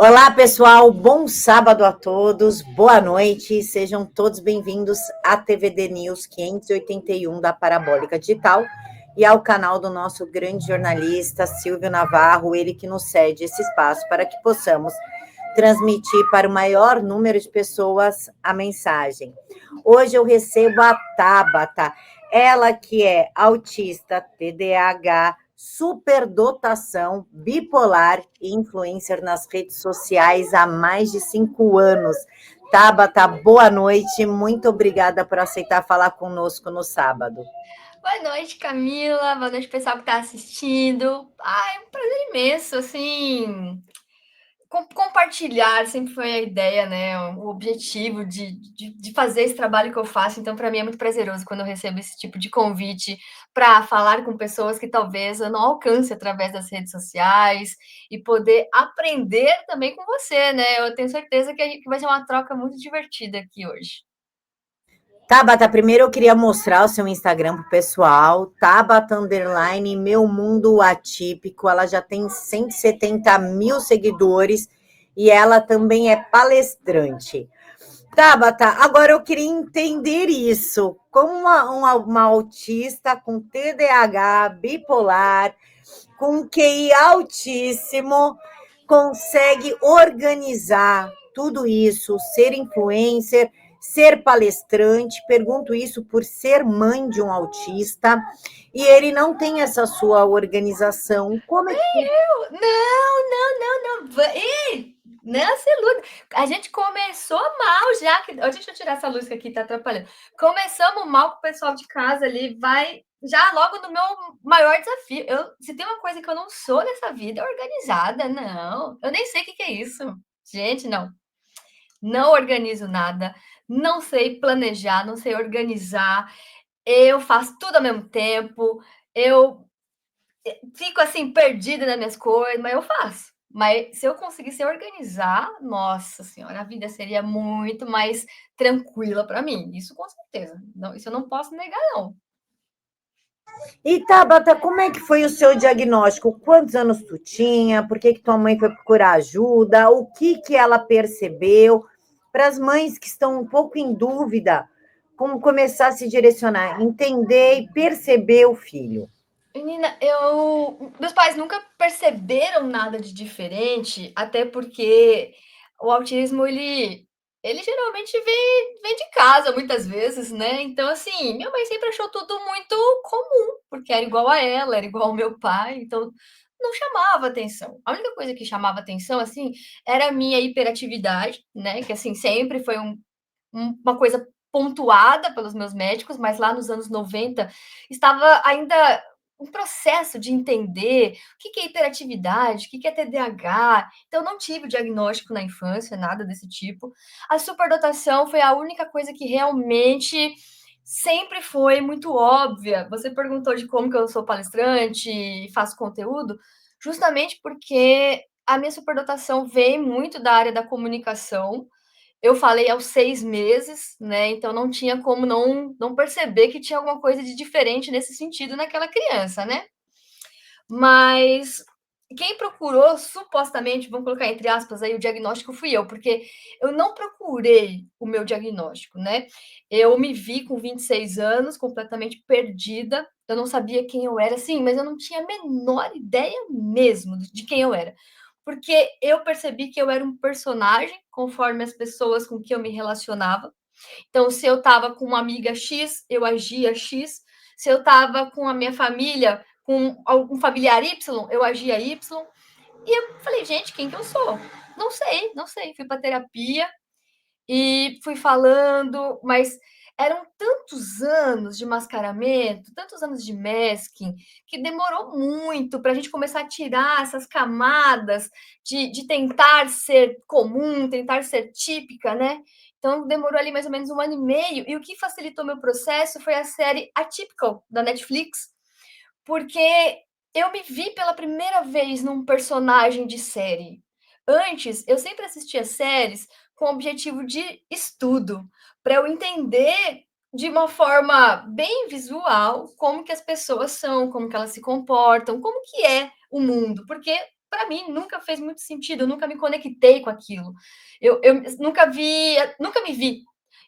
Olá, pessoal. Bom sábado a todos. Boa noite. Sejam todos bem-vindos à TVD News 581 da Parabólica Digital e ao canal do nosso grande jornalista Silvio Navarro, ele que nos cede esse espaço para que possamos transmitir para o maior número de pessoas a mensagem. Hoje eu recebo a Tabata, ela que é autista, TDAH, superdotação, bipolar e influencer nas redes sociais há mais de 5 anos. Tabata, boa noite, muito obrigada por aceitar falar conosco no sábado. Boa noite, Camila. Boa noite, pessoal que está assistindo. É um prazer imenso, assim, compartilhar sempre foi a ideia, né? O objetivo de fazer esse trabalho que eu faço. Então, para mim é muito prazeroso quando eu recebo esse tipo de convite para falar com pessoas que talvez eu não alcance através das redes sociais e poder aprender também com você, né? Eu tenho certeza que vai ser uma troca muito divertida aqui hoje. Tabata, primeiro eu queria mostrar o seu Instagram pro pessoal, Tabata Underline Meu Mundo Atípico, ela já tem 170 mil seguidores e ela também é palestrante. Tabata, agora eu queria entender isso, como uma autista com TDAH, bipolar, com QI altíssimo, consegue organizar tudo isso, ser influencer, ser palestrante. Pergunto isso por ser mãe de um autista e ele não tem essa sua organização. Como é que Não. Ih, não se iluda. A gente começou mal já. Deixa eu tirar essa luz que aqui tá atrapalhando. Começamos mal com o pessoal de casa ali. Vai já logo no meu maior desafio. Se tem uma coisa que eu não sou nessa vida, é organizada. Não, eu nem sei o que é isso. Gente, não. Não organizo nada. Não sei planejar, não sei organizar. Eu faço tudo ao mesmo tempo. Eu fico assim, perdida nas minhas coisas, mas eu faço. Mas se eu conseguisse organizar, nossa senhora, a vida seria muito mais tranquila para mim. Isso com certeza. Não, isso eu não posso negar, não. E Tabata, como é que foi o seu diagnóstico? Quantos anos tu tinha? Por que que tua mãe foi procurar ajuda? O que que ela percebeu? Para as mães que estão um pouco em dúvida, como começar a se direcionar, entender e perceber o filho. Menina, meus pais nunca perceberam nada de diferente, até porque o autismo ele geralmente vem de casa muitas vezes, né? Então, assim, minha mãe sempre achou tudo muito comum, porque era igual a ela, era igual ao meu pai, então não chamava atenção. A única coisa que chamava atenção, assim, era a minha hiperatividade, né? Que, assim, sempre foi uma coisa pontuada pelos meus médicos, mas lá nos anos 90 estava ainda um processo de entender o que é hiperatividade, o que é TDAH. Então, eu não tive o diagnóstico na infância, nada desse tipo. A superdotação foi a única coisa que realmente sempre foi muito óbvia. Você perguntou de como que eu sou palestrante e faço conteúdo, justamente porque a minha superdotação vem muito da área da comunicação. Eu falei aos 6 meses, né, então não tinha como não perceber que tinha alguma coisa de diferente nesse sentido naquela criança, né. Mas quem procurou supostamente, vamos colocar entre aspas aí, o diagnóstico fui eu, porque eu não procurei o meu diagnóstico, né. Eu me vi com 26 anos completamente perdida, eu não sabia quem eu era, assim, mas eu não tinha a menor ideia mesmo de quem eu era. Porque eu percebi que eu era um personagem conforme as pessoas com que eu me relacionava. Então, se eu estava com uma amiga X, eu agia X. Se eu estava com a minha família, com algum familiar Y, eu agia Y. E eu falei, gente, quem que eu sou? Não sei. Fui para terapia, e fui falando, mas eram tantos anos de mascaramento, tantos anos de masking, que demorou muito para a gente começar a tirar essas camadas de tentar ser comum, tentar ser típica, né? Então demorou ali mais ou menos 1 ano e meio, e o que facilitou meu processo foi a série Atypical, da Netflix, porque eu me vi pela primeira vez num personagem de série. Antes, eu sempre assistia séries com o objetivo de estudo, para eu entender de uma forma bem visual como que as pessoas são, como que elas se comportam, como que é o mundo, porque para mim nunca fez muito sentido, eu nunca me conectei com aquilo. Eu nunca me vi.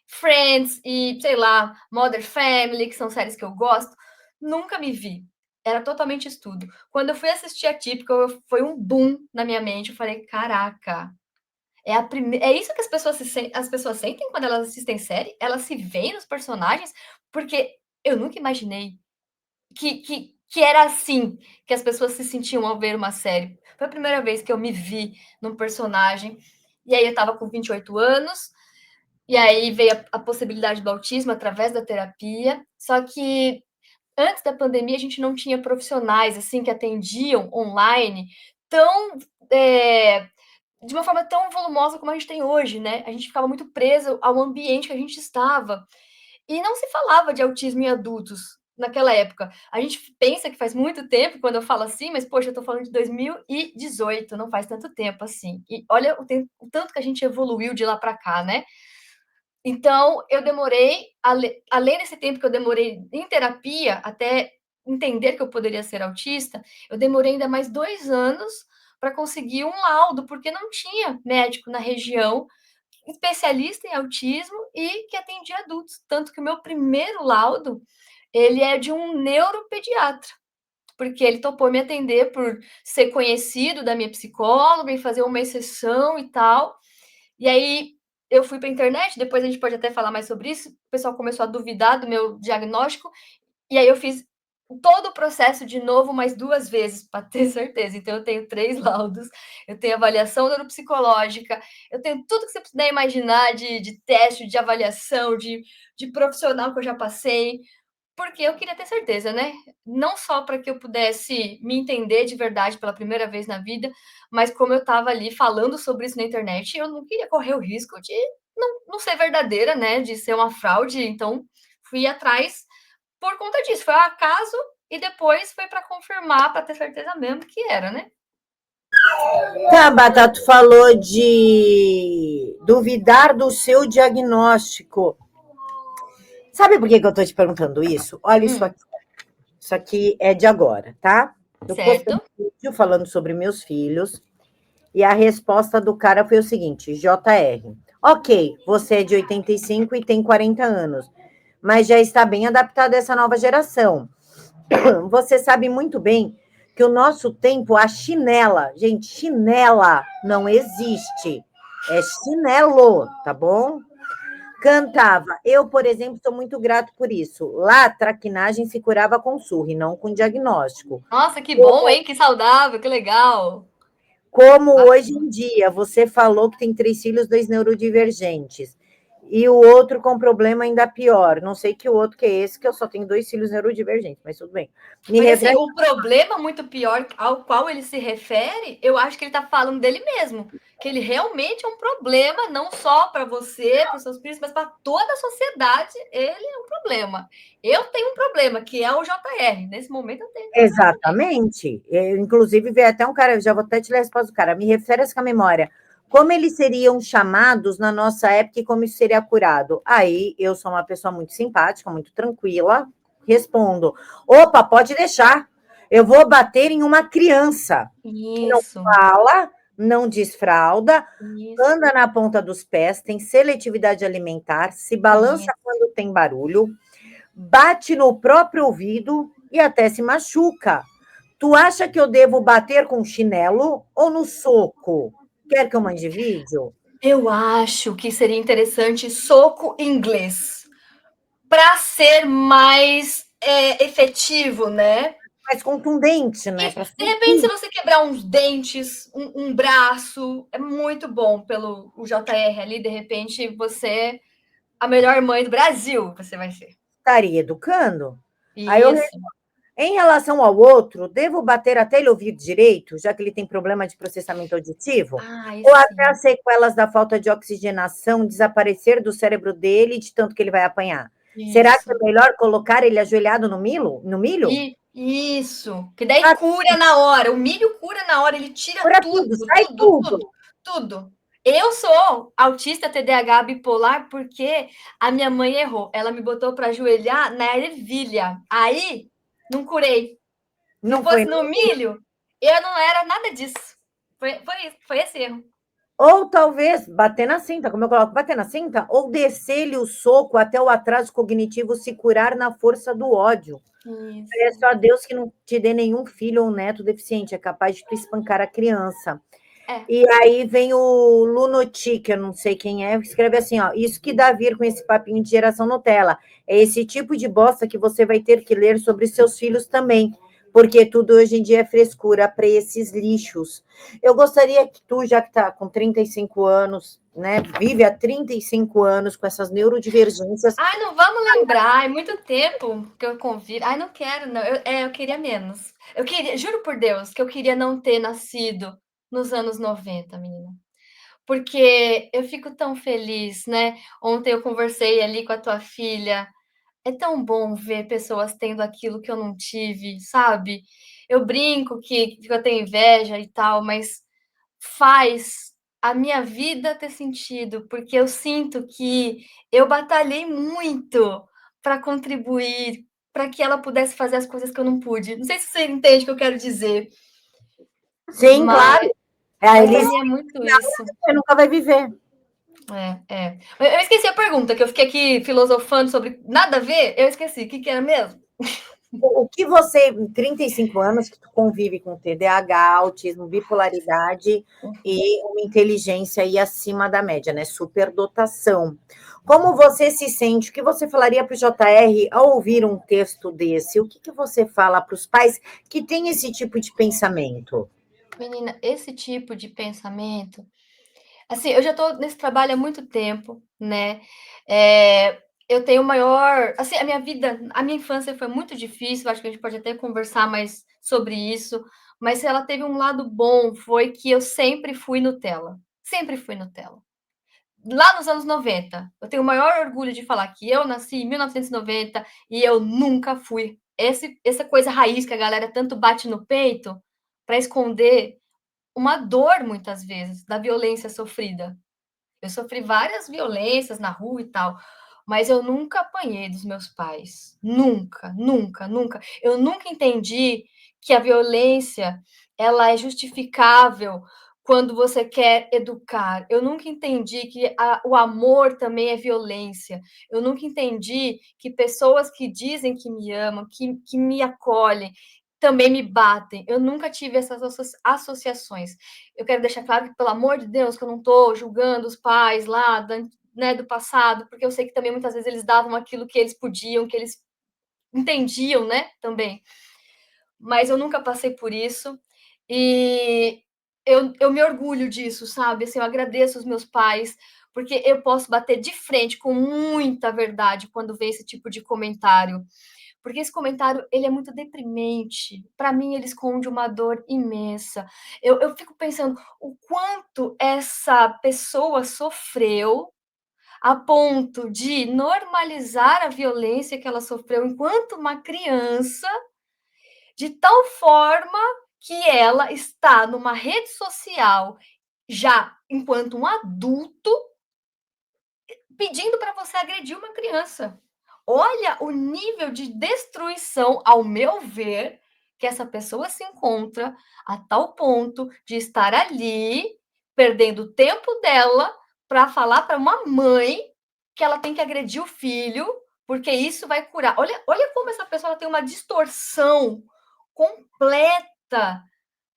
Friends e, sei lá, Modern Family, que são séries que eu gosto, nunca me vi. Era totalmente estudo. Quando eu fui assistir Atypical, foi um boom na minha mente. Eu falei, caraca, é isso que as pessoas sentem quando elas assistem série? Elas se veem nos personagens? Porque eu nunca imaginei que era assim que as pessoas se sentiam ao ver uma série. Foi a primeira vez que eu me vi num personagem. E aí eu estava com 28 anos, e aí veio a possibilidade do autismo através da terapia. Só que antes da pandemia a gente não tinha profissionais assim que atendiam online tão de uma forma tão volumosa como a gente tem hoje, né? A gente ficava muito preso ao ambiente que a gente estava. E não se falava de autismo em adultos naquela época. A gente pensa que faz muito tempo quando eu falo assim, mas poxa, eu estou falando de 2018, não faz tanto tempo assim. E olha o tanto que a gente evoluiu de lá para cá, né? Então, eu demorei, além desse tempo que eu demorei em terapia, até entender que eu poderia ser autista, eu demorei ainda mais 2 anos para conseguir um laudo, porque não tinha médico na região especialista em autismo e que atendia adultos. Tanto que o meu primeiro laudo, ele é de um neuropediatra, porque ele topou me atender por ser conhecido da minha psicóloga e fazer uma exceção e tal. E aí eu fui para a internet, depois a gente pode até falar mais sobre isso. O pessoal começou a duvidar do meu diagnóstico, e aí eu fiz todo o processo de novo mais 2 vezes para ter certeza. Então eu tenho 3 laudos, eu tenho avaliação neuropsicológica, eu tenho tudo que você puder imaginar de teste, de avaliação, de profissional que eu já passei, porque eu queria ter certeza, né? Não só para que eu pudesse me entender de verdade pela primeira vez na vida, mas como eu estava ali falando sobre isso na internet, eu não queria correr o risco de não ser verdadeira, né? De ser uma fraude. Então, fui atrás por conta disso. Foi um acaso e depois foi para confirmar, para ter certeza mesmo que era, né? Tá, Bata, tu falou de duvidar do seu diagnóstico. Sabe por que eu tô te perguntando isso? Olha isso aqui. Isso aqui é de agora, tá? Eu postei um Certo. vídeo falando sobre meus filhos e a resposta do cara foi o seguinte: JR. Ok, você é de 85 e tem 40 anos, mas já está bem adaptado a essa nova geração. Você sabe muito bem que o nosso tempo, a chinela, gente, chinela não existe. É chinelo, tá bom? Cantava. Eu, por exemplo, sou muito grato por isso. Lá, a traquinagem se curava com surra e não com diagnóstico. Nossa, que bom, hein? Que saudável, que legal. Como hoje Bacana. em dia, você falou que tem 3 filhos, 2 neurodivergentes. E o outro com problema ainda pior. Não sei que o outro que é esse, que eu só tenho 2 filhos neurodivergentes, mas tudo bem. Me Mas assim, refere. o problema muito pior ao qual ele se refere, eu acho que ele está falando dele mesmo. Que ele realmente é um problema, não só para você, para os seus filhos, mas para toda a sociedade. Ele é um problema. Eu tenho um problema, que é o JR. Nesse momento eu tenho um problema também. Exatamente. Inclusive, veio até um cara, eu já vou até te ler a resposta do cara. Me refere com a memória. Como eles seriam chamados na nossa época e como isso seria curado? Aí, eu sou uma pessoa muito simpática, muito tranquila, respondo: opa, pode deixar. Eu vou bater em uma criança que não Isso, fala, não desfralda, isso, anda na ponta dos pés, tem seletividade alimentar, se balança isso. quando tem barulho, bate no próprio ouvido e até se machuca. Tu acha que eu devo bater com chinelo ou no soco? Quer que eu mande vídeo? Eu acho que seria interessante soco inglês para ser mais efetivo, né? Mais contundente, né? Isso. Para De repente, se sentir. você quebrar uns dentes, um braço, é muito bom pelo o JR ali. De repente, você, a melhor mãe do Brasil, você vai ser. Estaria educando. Aí eu, Isso. em relação ao outro, devo bater até ele ouvir direito, já que ele tem problema de processamento auditivo? Ai, Ou até sim. as sequelas da falta de oxigenação desaparecer do cérebro dele de tanto que ele vai apanhar? Será que é Isso. melhor colocar ele ajoelhado no milho? No milho? Isso. Que daí Ah, cura na hora. O milho cura na hora. Ele tira cura tudo, tudo, sai tudo, tudo, tudo. tudo. Eu sou autista TDAH bipolar porque a minha mãe errou. Ela me botou para ajoelhar na ervilha. Aí, não curei. Se Não foi. fosse no milho, eu não era nada disso. Foi esse erro. Ou talvez bater na cinta, como eu coloco, bater na cinta, ou descer-lhe o soco até o atraso cognitivo se curar na força do ódio. Peço Isso. a Deus que não te dê nenhum filho ou neto deficiente, é capaz de tu espancar a criança. É. E aí vem o Lunoti, que eu não sei quem é, escreve assim, ó, isso que dá a vir com esse papinho de geração Nutella. É esse tipo de bosta que você vai ter que ler sobre seus filhos também, porque tudo hoje em dia é frescura para esses lixos. Eu gostaria que tu, já que tá com 35 anos, né, vive há 35 anos com essas neurodivergências. Ai, não vamos lembrar, é muito tempo que eu convido. Ai, não quero, não. Eu queria menos. Eu queria, juro por Deus, que eu queria não ter nascido nos anos 90, menina. Porque eu fico tão feliz, né? Ontem eu conversei ali com a tua filha. É tão bom ver pessoas tendo aquilo que eu não tive, sabe? Eu brinco que eu tenho inveja e tal, mas faz a minha vida ter sentido, porque eu sinto que eu batalhei muito para contribuir, para que ela pudesse fazer as coisas que eu não pude. Não sei se você entende o que eu quero dizer, Sim, mas, claro. É a mas para Elise mim é muito isso. você nunca vai viver. É. Eu esqueci a pergunta, que eu fiquei aqui filosofando sobre nada a ver, eu esqueci. O que era mesmo? O que você, em 35 anos, que tu convive com TDAH, autismo, bipolaridade e uma inteligência aí acima da média, né? Superdotação. Como você se sente? O que você falaria para o JR ao ouvir um texto desse? O que você fala para os pais que têm esse tipo de pensamento? Menina, esse tipo de pensamento. Assim, eu já estou nesse trabalho há muito tempo, né? Eu tenho maior. Assim, a minha vida, a minha infância foi muito difícil, acho que a gente pode até conversar mais sobre isso, mas ela teve um lado bom, foi que eu sempre fui Nutella. Sempre fui Nutella. Lá nos anos 90, eu tenho o maior orgulho de falar que eu nasci em 1990 e noventa e eu nunca fui. Essa coisa raiz que a galera tanto bate no peito para esconder uma dor, muitas vezes, da violência sofrida. Eu sofri várias violências na rua e tal, mas eu nunca apanhei dos meus pais. Nunca, nunca, nunca. Eu nunca entendi que a violência ela é justificável quando você quer educar. Eu nunca entendi que o amor também é violência. Eu nunca entendi que pessoas que dizem que me amam, que me acolhem, também me batem. Eu nunca tive essas associações. Eu quero deixar claro que, pelo amor de Deus, que eu não estou julgando os pais lá, né, do passado, porque eu sei que também muitas vezes eles davam aquilo que eles podiam, que eles entendiam, né, também. Mas eu nunca passei por isso e eu me orgulho disso, sabe? Assim, eu agradeço os meus pais, porque eu posso bater de frente com muita verdade quando vem esse tipo de comentário. Porque esse comentário, ele é muito deprimente. Para mim, ele esconde uma dor imensa. Eu fico pensando o quanto essa pessoa sofreu a ponto de normalizar a violência que ela sofreu enquanto uma criança, de tal forma que ela está numa rede social, já enquanto um adulto, pedindo para você agredir uma criança. Olha o nível de destruição, ao meu ver, que essa pessoa se encontra a tal ponto de estar ali, perdendo o tempo dela para falar para uma mãe que ela tem que agredir o filho, porque isso vai curar. Olha como essa pessoa tem uma distorção completa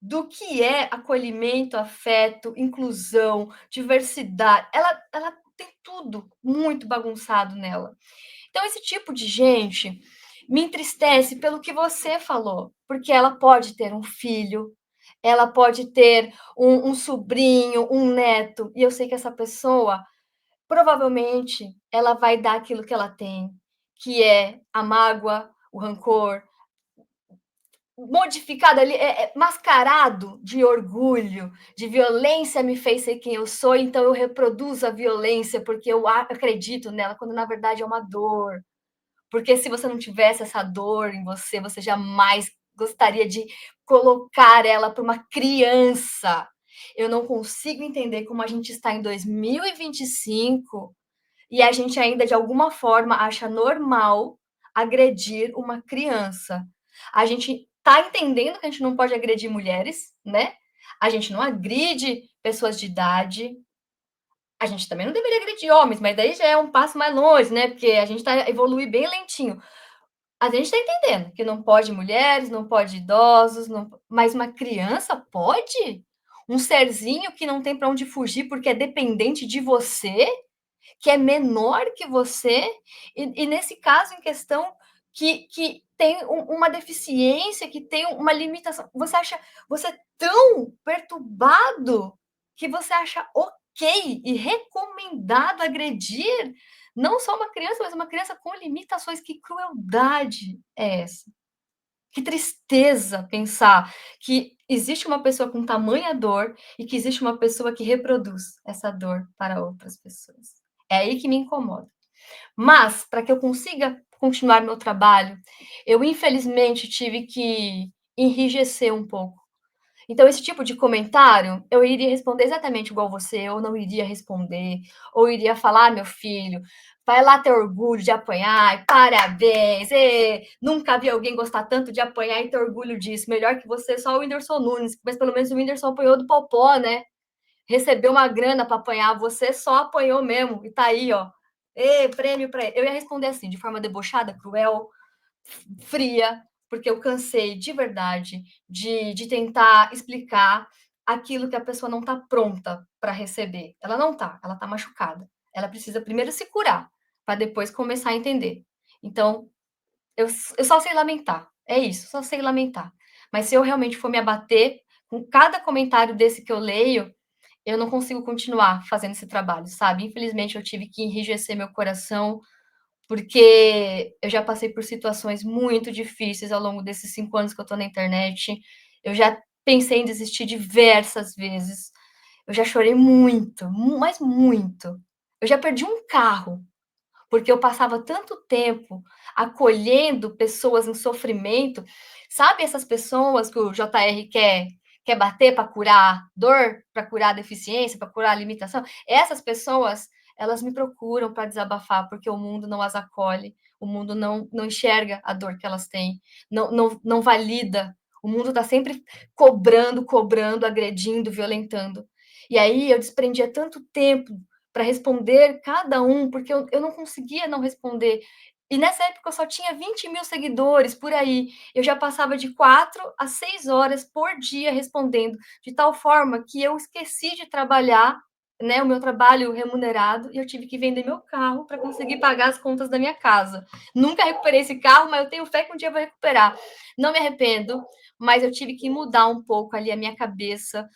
do que é acolhimento, afeto, inclusão, diversidade. Ela tem tudo muito bagunçado nela. Então, esse tipo de gente me entristece pelo que você falou, porque ela pode ter um filho, ela pode ter um sobrinho, um neto, e eu sei que essa pessoa, provavelmente, ela vai dar aquilo que ela tem, que é a mágoa, o rancor, modificado ali, mascarado de orgulho, de violência me fez ser quem eu sou, então eu reproduzo a violência porque eu acredito nela, quando na verdade é uma dor. Porque se você não tivesse essa dor em você, você jamais gostaria de colocar ela para uma criança. Eu não consigo entender como a gente está em 2025 e a gente ainda, de alguma forma, acha normal agredir uma criança. A gente está entendendo que a gente não pode agredir mulheres, né? A gente não agride pessoas de idade. A gente também não deveria agredir homens, mas daí já é um passo mais longe, né? Porque a gente está evoluindo bem lentinho. A gente está entendendo que não pode mulheres, não pode idosos, não... mas uma criança pode? Um serzinho que não tem para onde fugir porque é dependente de você, que é menor que você, e nesse caso em questão que tem uma deficiência, que tem uma limitação. Você é tão perturbado que você acha ok e recomendado agredir não só uma criança, mas uma criança com limitações. Que crueldade é essa? Que tristeza pensar que existe uma pessoa com tamanha dor e que existe uma pessoa que reproduz essa dor para outras pessoas. É aí que me incomoda. Mas, para que eu consiga continuar meu trabalho, eu infelizmente tive que enrijecer um pouco. Então, esse tipo de comentário, eu iria responder exatamente igual você, eu não iria responder, ou iria falar, meu filho, vai lá ter orgulho de apanhar, parabéns, nunca vi alguém gostar tanto de apanhar e ter orgulho disso, melhor que você, só o Whindersson Nunes, mas pelo menos o Whindersson apanhou do Popó, né? Recebeu uma grana para apanhar, você só apanhou mesmo, e tá aí, ó, prêmio para ele. Eu ia responder assim, de forma debochada, cruel, fria, porque eu cansei de verdade de tentar explicar aquilo que a pessoa não está pronta para receber. Ela não está, ela está machucada. Ela precisa primeiro se curar, para depois começar a entender. Então, eu só sei lamentar. É isso, só sei lamentar. Mas se eu realmente for me abater com cada comentário desse que eu leio, eu não consigo continuar fazendo esse trabalho, sabe? Infelizmente, eu tive que enrijecer meu coração porque eu já passei por situações muito difíceis ao longo desses 5 anos que eu estou na internet. Eu já pensei em desistir diversas vezes. Eu já chorei muito, mas muito. Eu já perdi um carro, porque eu passava tanto tempo acolhendo pessoas em sofrimento. Sabe essas pessoas que o JR quer bater para curar dor, para curar deficiência, para curar limitação? Essas pessoas, elas me procuram para desabafar, porque o mundo não as acolhe, o mundo não enxerga a dor que elas têm, não valida. O mundo está sempre cobrando, agredindo, violentando. E aí eu desprendia tanto tempo para responder cada um, porque eu não conseguia não responder. E nessa época eu só tinha 20.000 seguidores por aí. Eu já passava de 4 a 6 horas por dia respondendo, de tal forma que eu esqueci de trabalhar, né, o meu trabalho remunerado, e eu tive que vender meu carro para conseguir pagar as contas da minha casa. Nunca recuperei esse carro, mas eu tenho fé que um dia eu vou recuperar. Não me arrependo, mas eu tive que mudar um pouco ali a minha cabeça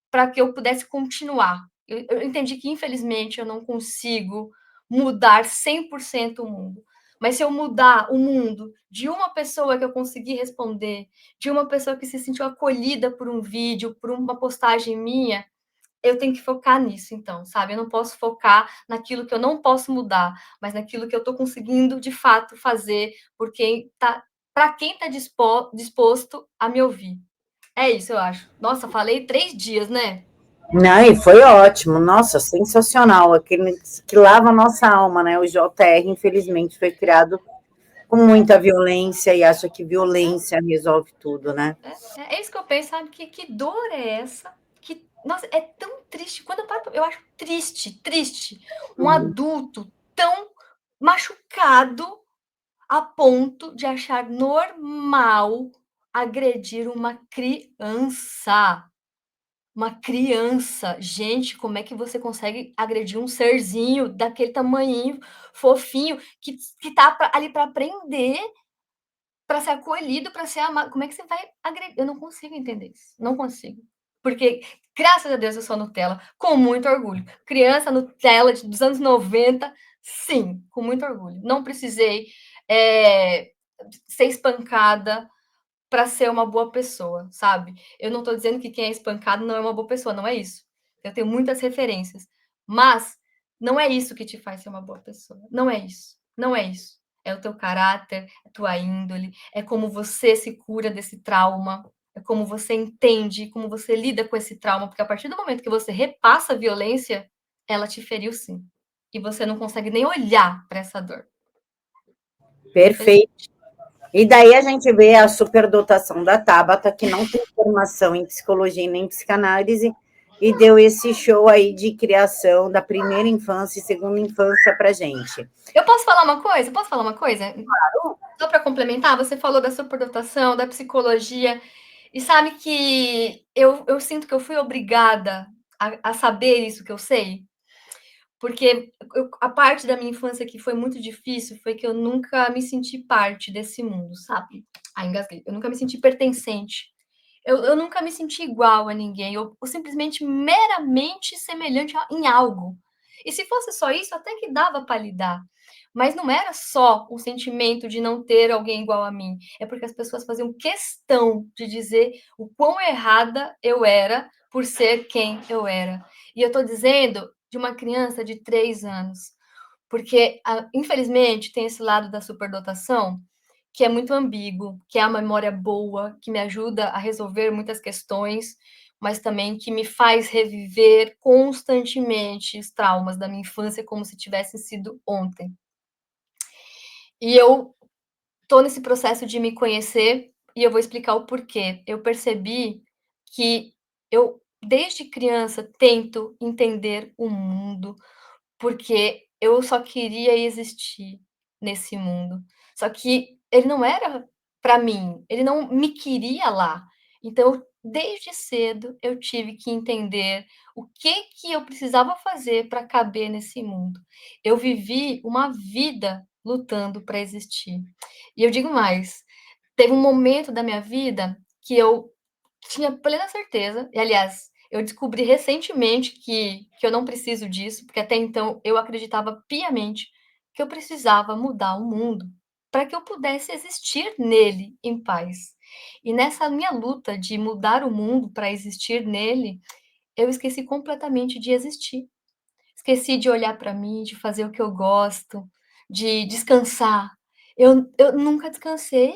para que eu pudesse continuar. Eu entendi que, infelizmente, eu não consigo mudar 100% o mundo. Mas se eu mudar o mundo de uma pessoa que eu consegui responder, de uma pessoa que se sentiu acolhida por um vídeo, por uma postagem minha, eu tenho que focar nisso, então, sabe? Eu não posso focar naquilo que eu não posso mudar, mas naquilo que eu estou conseguindo, de fato, fazer porque para quem está disposto a me ouvir. É isso, eu acho. Nossa, falei 3 dias, né? Não, e foi ótimo, nossa, sensacional, aquele que lava a nossa alma, né? O JR, infelizmente, foi criado com muita violência e acha que violência resolve tudo, né? É isso que eu penso, sabe? Que dor é essa? Que, nossa, é tão triste. Quando eu paro, eu acho triste, triste. Um Uhum. adulto tão machucado a ponto de achar normal agredir uma criança. Uma criança. Gente, como é que você consegue agredir um serzinho daquele tamanhinho, fofinho, que tá ali para aprender, para ser acolhido, para ser amado? Como é que você vai agredir? Eu não consigo entender isso. Não consigo. Porque, graças a Deus, eu sou Nutella, com muito orgulho. Criança Nutella dos anos 90, sim, com muito orgulho. Não precisei ser espancada para ser uma boa pessoa, sabe? Eu não estou dizendo que quem é espancado não é uma boa pessoa, não é isso. Eu tenho muitas referências, mas não é isso que te faz ser uma boa pessoa. Não é isso. Não é isso. É o teu caráter, é a tua índole, é como você se cura desse trauma, é como você entende, como você lida com esse trauma, porque a partir do momento que você repassa a violência, ela te feriu sim. E você não consegue nem olhar para essa dor. Perfeito. Infelizmente. E daí a gente vê a superdotação da Tabata, que não tem formação em psicologia e nem psicanálise, e deu esse show aí de criação da primeira infância e segunda infância para gente. Eu posso falar uma coisa? Posso falar uma coisa? Só para complementar, você falou da superdotação, da psicologia, e sabe que eu sinto que eu fui obrigada a saber isso que eu sei? Porque a parte da minha infância que foi muito difícil foi que eu nunca me senti parte desse mundo, sabe? Ai, engasguei. Eu nunca me senti pertencente. Eu nunca me senti igual a ninguém, ou simplesmente meramente semelhante em algo. E se fosse só isso, até que dava para lidar. Mas não era só o sentimento de não ter alguém igual a mim. É porque as pessoas faziam questão de dizer o quão errada eu era por ser quem eu era. E eu estou dizendo de uma criança de 3 anos. Porque, infelizmente, tem esse lado da superdotação que é muito ambíguo, que é a memória boa, que me ajuda a resolver muitas questões, mas também que me faz reviver constantemente os traumas da minha infância como se tivessem sido ontem. E eu estou nesse processo de me conhecer e eu vou explicar o porquê. Eu percebi que eu, desde criança, tento entender o mundo, porque eu só queria existir nesse mundo. Só que ele não era para mim, ele não me queria lá. Então, desde cedo, eu tive que entender o que eu precisava fazer para caber nesse mundo. Eu vivi uma vida lutando para existir. E eu digo mais, teve um momento da minha vida que eu tinha plena certeza, e aliás, eu descobri recentemente que eu não preciso disso, porque até então eu acreditava piamente que eu precisava mudar o mundo para que eu pudesse existir nele em paz. E nessa minha luta de mudar o mundo para existir nele, eu esqueci completamente de existir. Esqueci de olhar para mim, de fazer o que eu gosto, de descansar. Eu nunca descansei,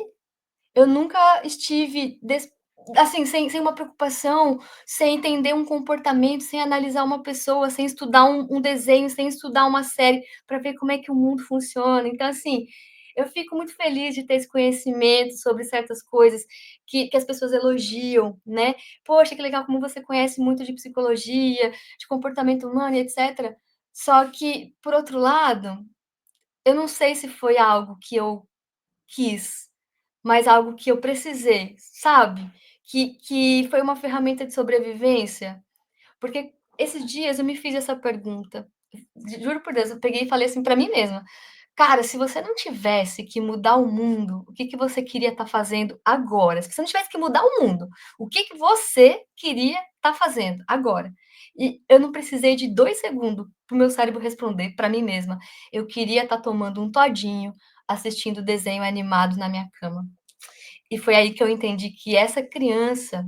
eu nunca estive assim, sem uma preocupação, sem entender um comportamento, sem analisar uma pessoa, sem estudar um desenho, sem estudar uma série, para ver como é que o mundo funciona. Então, assim, eu fico muito feliz de ter esse conhecimento sobre certas coisas que as pessoas elogiam, né? Poxa, que legal como você conhece muito de psicologia, de comportamento humano, etc. Só que, por outro lado, eu não sei se foi algo que eu quis, mas algo que eu precisei, sabe? Que foi uma ferramenta de sobrevivência. Porque esses dias eu me fiz essa pergunta. Juro por Deus, eu peguei e falei assim para mim mesma: cara, se você não tivesse que mudar o mundo, o que que você queria estar fazendo agora? Se você não tivesse que mudar o mundo, o que que você queria estar fazendo agora? E eu não precisei de 2 segundos para o meu cérebro responder para mim mesma. Eu queria estar tomando um todinho, assistindo desenho animado na minha cama. E foi aí que eu entendi que essa criança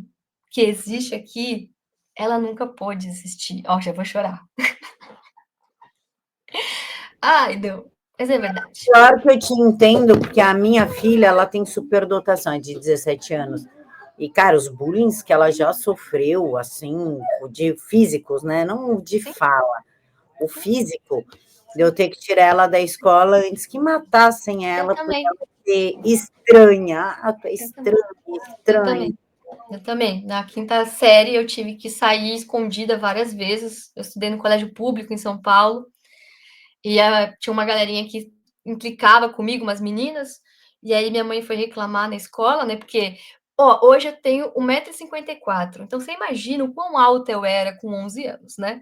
que existe aqui, ela nunca pôde existir. Ó, já vou chorar. Ai, deu. Mas é verdade. Claro que eu te entendo, porque a minha filha, ela tem superdotação, é de 17 anos. E, cara, os bullying que ela já sofreu, assim, de físicos, né? Não de Sim, fala. O sim. físico, de eu ter que tirar ela da escola antes que matassem Eu ela, por também, ela ser estranha. Ah, tu é eu também, estranha, eu estranha. também, eu também. Na quinta série eu tive que sair escondida várias vezes. Eu estudei no colégio público em São Paulo e tinha uma galerinha que implicava comigo, umas meninas, e aí minha mãe foi reclamar na escola, né? Porque, ó, hoje eu tenho 1,54 m, então você imagina o quão alta eu era com 11 anos, né?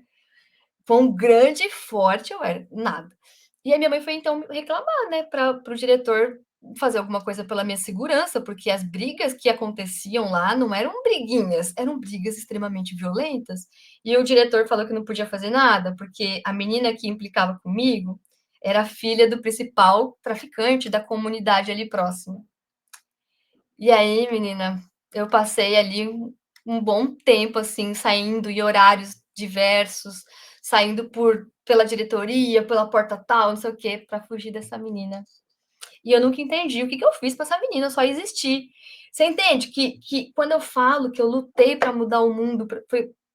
Quão grande e forte eu era, nada. E a minha mãe foi então reclamar, né, para o diretor fazer alguma coisa pela minha segurança, porque as brigas que aconteciam lá não eram briguinhas, eram brigas extremamente violentas. E o diretor falou que não podia fazer nada, porque a menina que implicava comigo era filha do principal traficante da comunidade ali próximo. E aí, menina, eu passei ali um bom tempo assim, saindo em horários diversos, saindo pela diretoria, pela porta tal, não sei o quê, para fugir dessa menina. E eu nunca entendi o que eu fiz para essa menina, eu só existir. Você entende que quando eu falo que eu lutei para mudar o mundo,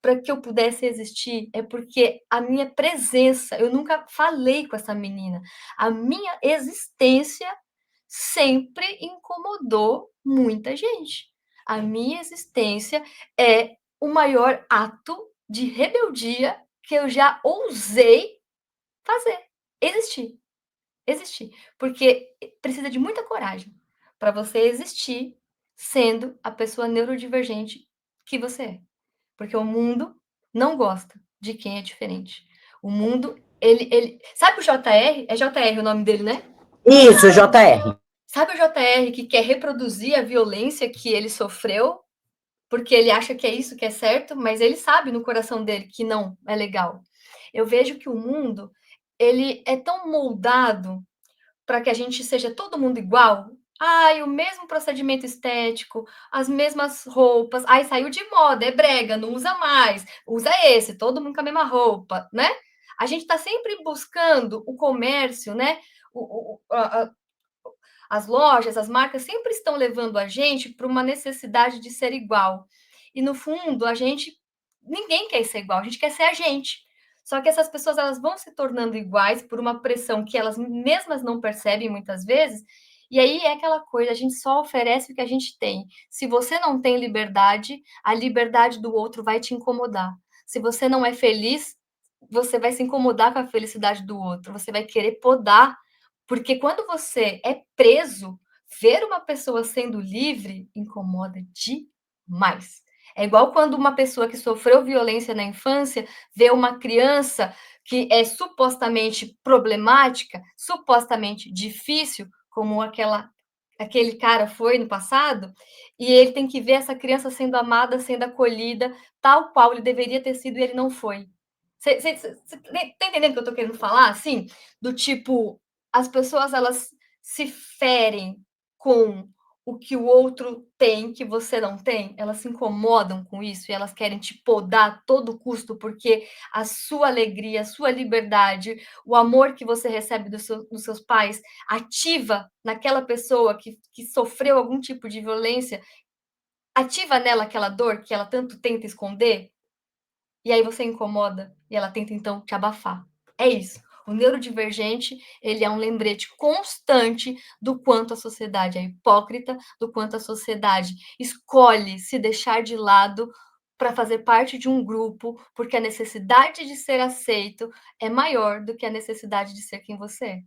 para que eu pudesse existir, é porque a minha presença, eu nunca falei com essa menina. A minha existência sempre incomodou muita gente. A minha existência é o maior ato de rebeldia que eu já ousei fazer. Existir, existir. Porque precisa de muita coragem para você existir sendo a pessoa neurodivergente que você é. Porque o mundo não gosta de quem é diferente. O mundo, ele sabe o JR? É JR o nome dele, né? Isso, JR. Sabe o JR que quer reproduzir a violência que ele sofreu, porque ele acha que é isso que é certo, mas ele sabe no coração dele que não é legal. Eu vejo que o mundo, ele é tão moldado para que a gente seja todo mundo igual. Ai, o mesmo procedimento estético, as mesmas roupas. Ai, saiu de moda, é brega, não usa mais. Usa esse, todo mundo com a mesma roupa, né? A gente está sempre buscando o comércio, né? As lojas, as marcas sempre estão levando a gente para uma necessidade de ser igual. E no fundo, ninguém quer ser igual, a gente quer ser a gente. Só que essas pessoas elas vão se tornando iguais por uma pressão que elas mesmas não percebem muitas vezes. E aí é aquela coisa, a gente só oferece o que a gente tem. Se você não tem liberdade, a liberdade do outro vai te incomodar. Se você não é feliz, você vai se incomodar com a felicidade do outro, você vai querer podar, porque quando você é preso, ver uma pessoa sendo livre incomoda demais. É igual quando uma pessoa que sofreu violência na infância vê uma criança que é supostamente problemática, supostamente difícil, como aquele cara foi no passado, e ele tem que ver essa criança sendo amada, sendo acolhida, tal qual ele deveria ter sido e ele não foi. Você tá entendendo o que eu tô querendo falar? Assim, do tipo, as pessoas elas se ferem com o que o outro tem que você não tem, elas se incomodam com isso e elas querem te podar a todo custo, porque a sua alegria, a sua liberdade, o amor que você recebe dos seus pais ativa naquela pessoa que sofreu algum tipo de violência, ativa nela aquela dor que ela tanto tenta esconder, e aí você incomoda e ela tenta então te abafar. É isso. O neurodivergente, ele é um lembrete constante do quanto a sociedade é hipócrita, do quanto a sociedade escolhe se deixar de lado para fazer parte de um grupo, porque a necessidade de ser aceito é maior do que a necessidade de ser quem você é.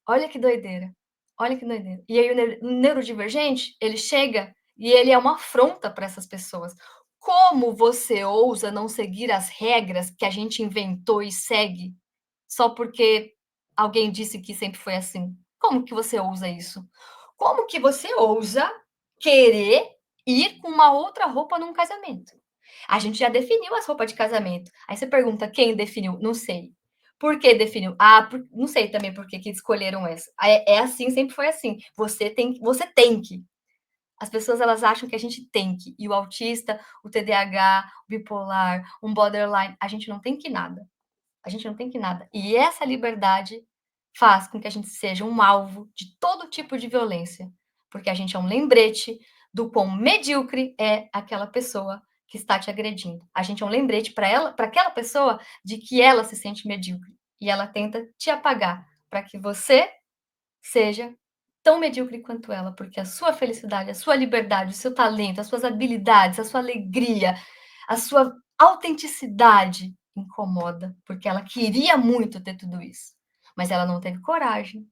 Olha que doideira. Olha que doideira. E aí o neurodivergente, ele chega e ele é uma afronta para essas pessoas. Como você ousa não seguir as regras que a gente inventou e segue só porque alguém disse que sempre foi assim? Como que você ousa isso? Como que você ousa querer ir com uma outra roupa num casamento? A gente já definiu as roupas de casamento. Aí você pergunta quem definiu? Não sei. Por que definiu? Não sei também por que escolheram essa. É assim, sempre foi assim. Você tem que. As pessoas elas acham que a gente tem que. E o autista, o TDAH, o bipolar, um borderline, a gente não tem que nada. A gente não tem que nada. E essa liberdade faz com que a gente seja um alvo de todo tipo de violência, porque a gente é um lembrete do quão medíocre é aquela pessoa que está te agredindo. A gente é um lembrete para ela, para aquela pessoa, de que ela se sente medíocre e ela tenta te apagar para que você seja tão medíocre quanto ela, porque a sua felicidade, a sua liberdade, o seu talento, as suas habilidades, a sua alegria, a sua autenticidade incomoda, porque ela queria muito ter tudo isso, mas ela não teve coragem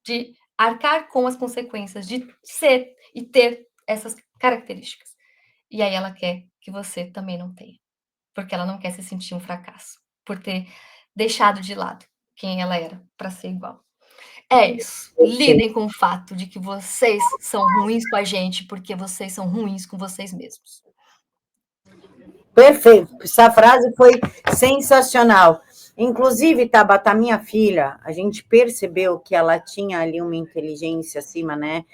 de arcar com as consequências de ser e ter essas características. E aí ela quer que você também não tenha, porque ela não quer se sentir um fracasso, por ter deixado de lado quem ela era para ser igual. É isso. Lidem com o fato de que vocês são ruins com a gente, porque vocês são ruins com vocês mesmos. Perfeito. Essa frase foi sensacional. Inclusive, Tabata, minha filha, a gente percebeu que ela tinha ali uma inteligência acima, né?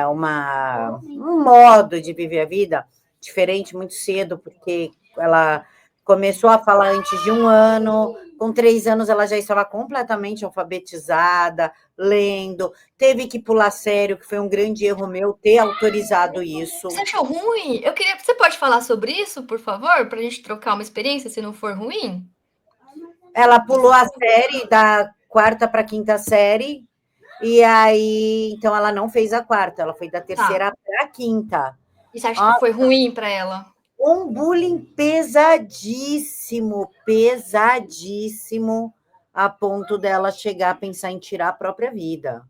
Um modo de viver a vida diferente muito cedo, porque ela começou a falar antes de 1 ano, com 3 anos ela já estava completamente alfabetizada, lendo, teve que pular sério, que foi um grande erro meu ter autorizado isso. Você achou ruim? Você pode falar sobre isso, por favor, para a gente trocar uma experiência, se não for ruim? Ela pulou a série da 4ª para a 5ª série, E aí, então ela não fez a quarta, ela foi da Tá. terceira para a quinta. E você acha que Ó, foi ruim para ela? um bullying pesadíssimo, pesadíssimo, a ponto dela chegar a pensar em tirar a própria vida.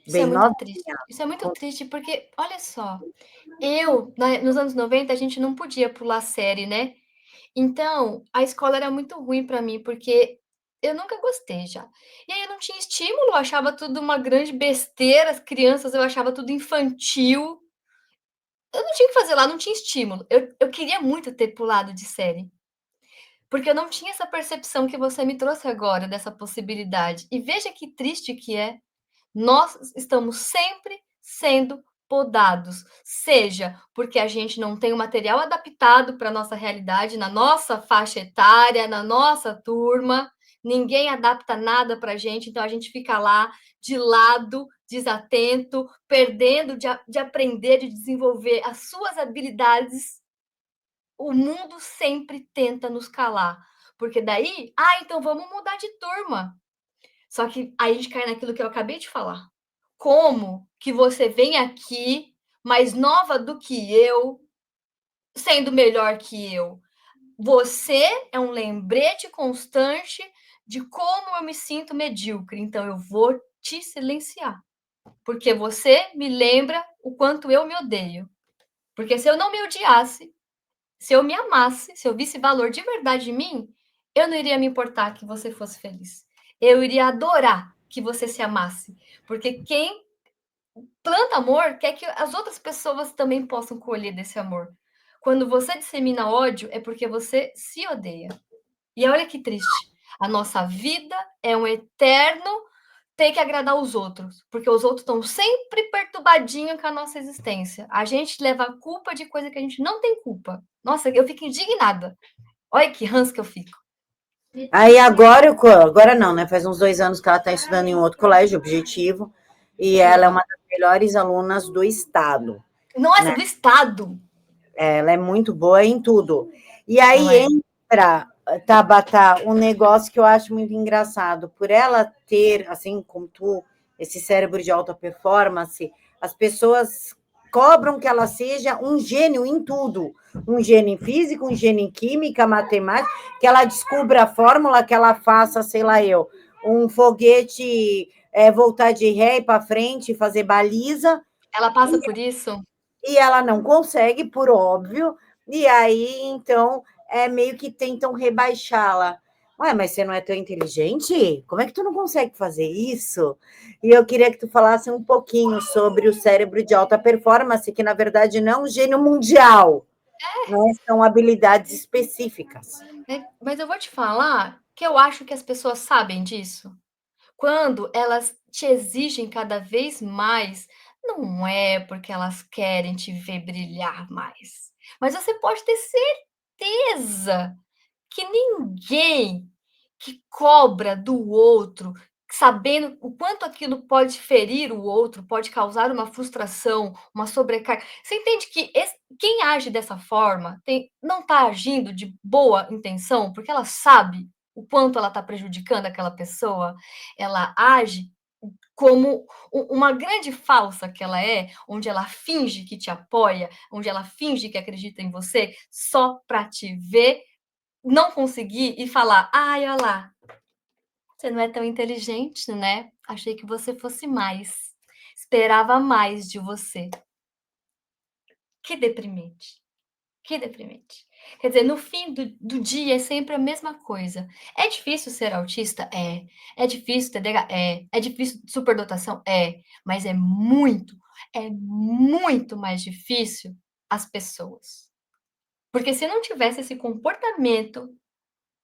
Isso é Bem muito novinha. triste. Isso é muito triste, porque, olha só, nos anos 90, a gente não podia pular série, né? Então, a escola era muito ruim para mim, porque eu nunca gostei já. E aí eu não tinha estímulo, eu achava tudo uma grande besteira, as crianças eu achava tudo infantil. Eu não tinha o que fazer lá, não tinha estímulo. Eu queria muito ter pulado de série, porque eu não tinha essa percepção que você me trouxe agora, dessa possibilidade. E veja que triste que é. Nós estamos sempre sendo podados, seja porque a gente não tem o material adaptado para a nossa realidade, na nossa faixa etária, na nossa turma, ninguém adapta nada para a gente, então a gente fica lá de lado, desatento, perdendo de aprender, de desenvolver as suas habilidades. O mundo sempre tenta nos calar, porque daí, então vamos mudar de turma. Só que aí a gente cai naquilo que eu acabei de falar. Como que você vem aqui, mais nova do que eu, sendo melhor que eu? Você é um lembrete constante de como eu me sinto medíocre, então eu vou te silenciar, porque você me lembra o quanto eu me odeio. Porque se eu não me odiasse, se eu me amasse, se eu visse valor de verdade em mim, eu não iria me importar que você fosse feliz. Eu iria adorar que você se amasse, porque quem planta amor quer que as outras pessoas também possam colher desse amor. Quando você dissemina ódio, é porque você se odeia. E olha que triste. A nossa vida é um eterno ter que agradar os outros, porque os outros estão sempre perturbadinhos com a nossa existência. A gente leva a culpa de coisa que a gente não tem culpa. Nossa, eu fico indignada. Olha que ranço que eu fico. Aí agora não, né? Faz uns 2 anos que ela está estudando em um outro colégio objetivo, e Que ela é legal. uma das melhores alunas do estado, Nossa, né? do Estado. Ela é muito boa em tudo. E Não aí é? entra, Tabata, um negócio que eu acho muito engraçado. Por ela ter, assim como tu, esse cérebro de alta performance, as pessoas cobram que ela seja um gênio em tudo. Um gênio em física, um gênio em química, matemática, que ela descubra a fórmula, que ela faça, sei lá eu, um foguete voltar de ré e para frente, fazer baliza, Ela passa por isso? e ela não consegue, por óbvio, e aí, então, meio que tentam rebaixá-la. Ué, mas você não é tão inteligente? Como é que tu não consegue fazer isso? E eu queria que tu falasse um pouquinho sobre o cérebro de alta performance, que na verdade não é um gênio mundial, né? São habilidades específicas. Mas eu vou te falar que eu acho que as pessoas sabem disso. Quando elas te exigem cada vez mais, não é porque elas querem te ver brilhar mais, mas você pode ter certeza que ninguém que cobra do outro, sabendo o quanto aquilo pode ferir o outro, pode causar uma frustração, uma sobrecarga. Você entende que quem age dessa forma não está agindo de boa intenção, porque ela sabe o quanto ela está prejudicando aquela pessoa? Ela age como uma grande falsa que ela é, onde ela finge que te apoia, onde ela finge que acredita em você, só para te ver não conseguir e falar: "Ai, olha lá, você não é tão inteligente, né? Achei que você fosse mais. Esperava mais de você". Que deprimente, que deprimente. Quer dizer, no fim do dia é sempre a mesma coisa. É difícil ser autista? É. É difícil TDAH? É. É difícil superdotação? É. Mas é muito mais difícil as pessoas. Porque se não tivesse esse comportamento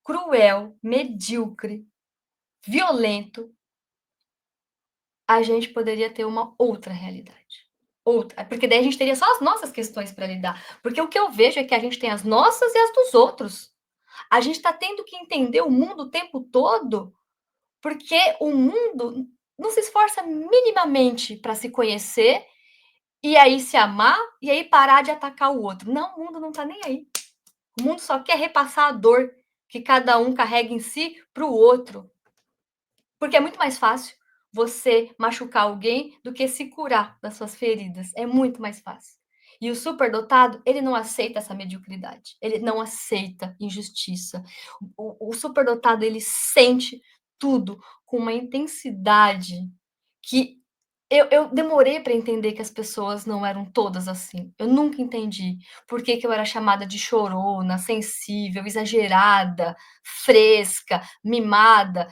cruel, medíocre, violento, a gente poderia ter uma outra realidade. Outra, porque daí a gente teria só as nossas questões para lidar. Porque o que eu vejo é que a gente tem as nossas e as dos outros. A gente está tendo que entender o mundo o tempo todo, porque o mundo não se esforça minimamente para se conhecer e aí se amar e aí parar de atacar o outro. Não, o mundo não está nem aí. O mundo só quer repassar a dor que cada um carrega em si para o outro. Porque é muito mais fácil. você machucar alguém do que se curar das suas feridas. É muito mais fácil. E o superdotado, ele não aceita essa mediocridade. Ele não aceita injustiça. O superdotado, ele sente tudo com uma intensidade que eu demorei para entender que as pessoas não eram todas assim. Eu nunca entendi por que eu era chamada de chorona, sensível, exagerada, fresca, mimada.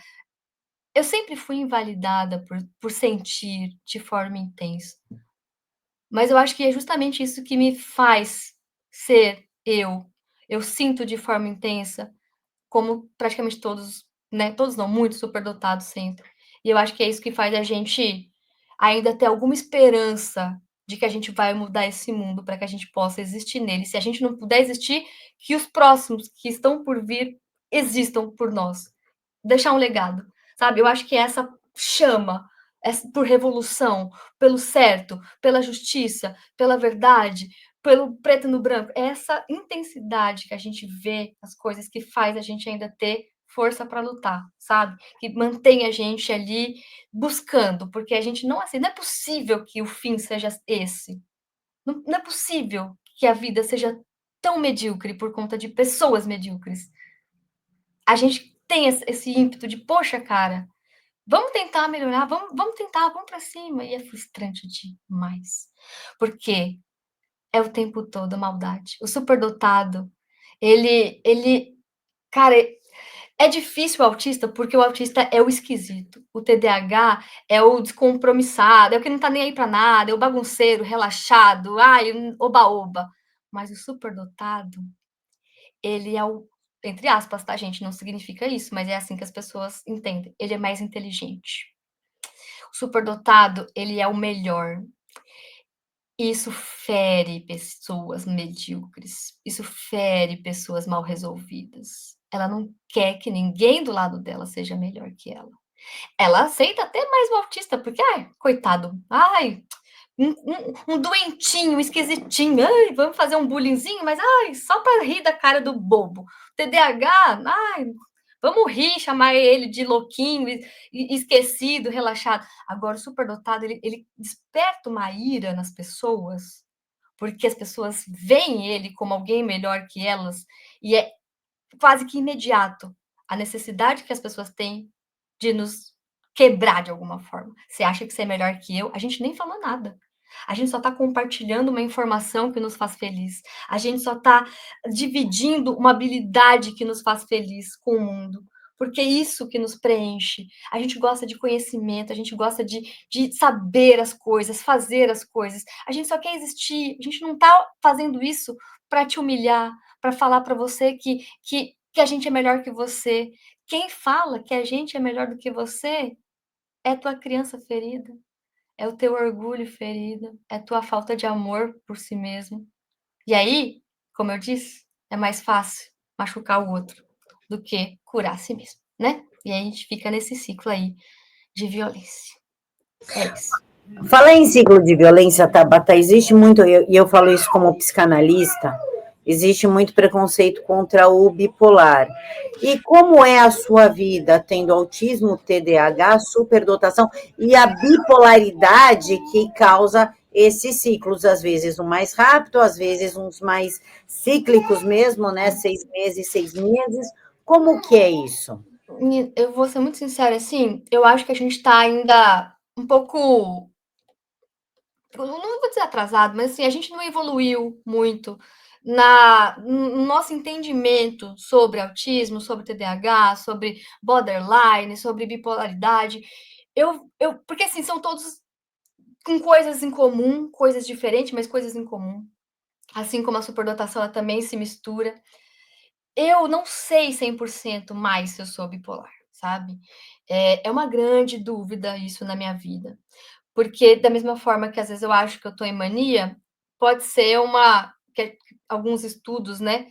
Eu sempre fui invalidada por sentir de forma intensa. Mas eu acho que é justamente isso que me faz ser eu. Eu sinto de forma intensa, como praticamente todos, né, todos não, muitos superdotados sentem. E eu acho que é isso que faz a gente ainda ter alguma esperança de que a gente vai mudar esse mundo para que a gente possa existir nele. Se a gente não puder existir, que os próximos que estão por vir existam por nós. Deixar um legado, sabe? Eu acho que essa chama, essa, por revolução, pelo certo, pela justiça, pela verdade, pelo preto no branco, é essa intensidade que a gente vê as coisas que faz a gente ainda ter força para lutar, sabe? Que mantém a gente ali buscando, porque a gente não assim, não é possível que o fim seja esse. Não é possível que a vida seja tão medíocre por conta de pessoas medíocres. A gente tem esse ímpeto de, poxa, cara, vamos tentar melhorar, vamos tentar, vamos para cima. E é frustrante demais. Porque é o tempo todo maldade. O superdotado, ele, cara, é difícil o autista, porque o autista é o esquisito. O TDAH é o descompromissado, é o que não tá nem aí para nada, é o bagunceiro, relaxado, ai, oba-oba. Mas o superdotado, ele é o, entre aspas, tá, gente? Não significa isso, mas é assim que as pessoas entendem. Ele é mais inteligente. O superdotado, ele é o melhor. Isso fere pessoas medíocres, isso fere pessoas mal resolvidas. Ela não quer que ninguém do lado dela seja melhor que ela. Ela aceita até mais o autista, porque, ai, coitado, ai, um doentinho, um esquisitinho, ai, vamos fazer um bullyingzinho, mas ai, só para rir da cara do bobo. TDAH, ai, vamos rir, chamar ele de louquinho, esquecido, relaxado. Agora, o superdotado, ele desperta uma ira nas pessoas, porque as pessoas veem ele como alguém melhor que elas, e é quase que imediato a necessidade que as pessoas têm de nos quebrar de alguma forma. Você acha que você é melhor que eu? A gente nem falou nada. A gente só está compartilhando uma informação que nos faz feliz. A gente só está dividindo uma habilidade que nos faz feliz com o mundo. Porque é isso que nos preenche. A gente gosta de conhecimento, a gente gosta de saber as coisas, fazer as coisas. A gente só quer existir. A gente não está fazendo isso para te humilhar, para falar para você que a gente é melhor que você. Quem fala que a gente é melhor do que você é tua criança ferida, é o teu orgulho ferido, é tua falta de amor por si mesmo. E aí, como eu disse, é mais fácil machucar o outro do que curar a si mesmo, né? E aí a gente fica nesse ciclo aí de violência. É isso. Falar em ciclo de violência, Tabata, existe muito, e eu falo isso como psicanalista, existe muito preconceito contra o bipolar. E como é a sua vida tendo autismo, TDAH, superdotação e a bipolaridade que causa esses ciclos, às vezes um mais rápido, às vezes uns mais cíclicos mesmo, né? 6 meses, 6 meses. Como que é isso? Eu vou ser muito sincera, assim, eu acho que a gente tá ainda um pouco, eu não vou dizer atrasado, mas assim, a gente não evoluiu muito no nosso entendimento sobre autismo, sobre TDAH, sobre borderline, sobre bipolaridade. Porque assim, são todos com coisas em comum, coisas diferentes, mas coisas em comum. Assim como a superdotação, ela também se mistura. Eu não sei 100% mais se eu sou bipolar, sabe? É uma grande dúvida isso na minha vida. Porque da mesma forma que às vezes eu acho que eu estou em mania, pode ser uma que alguns estudos, né,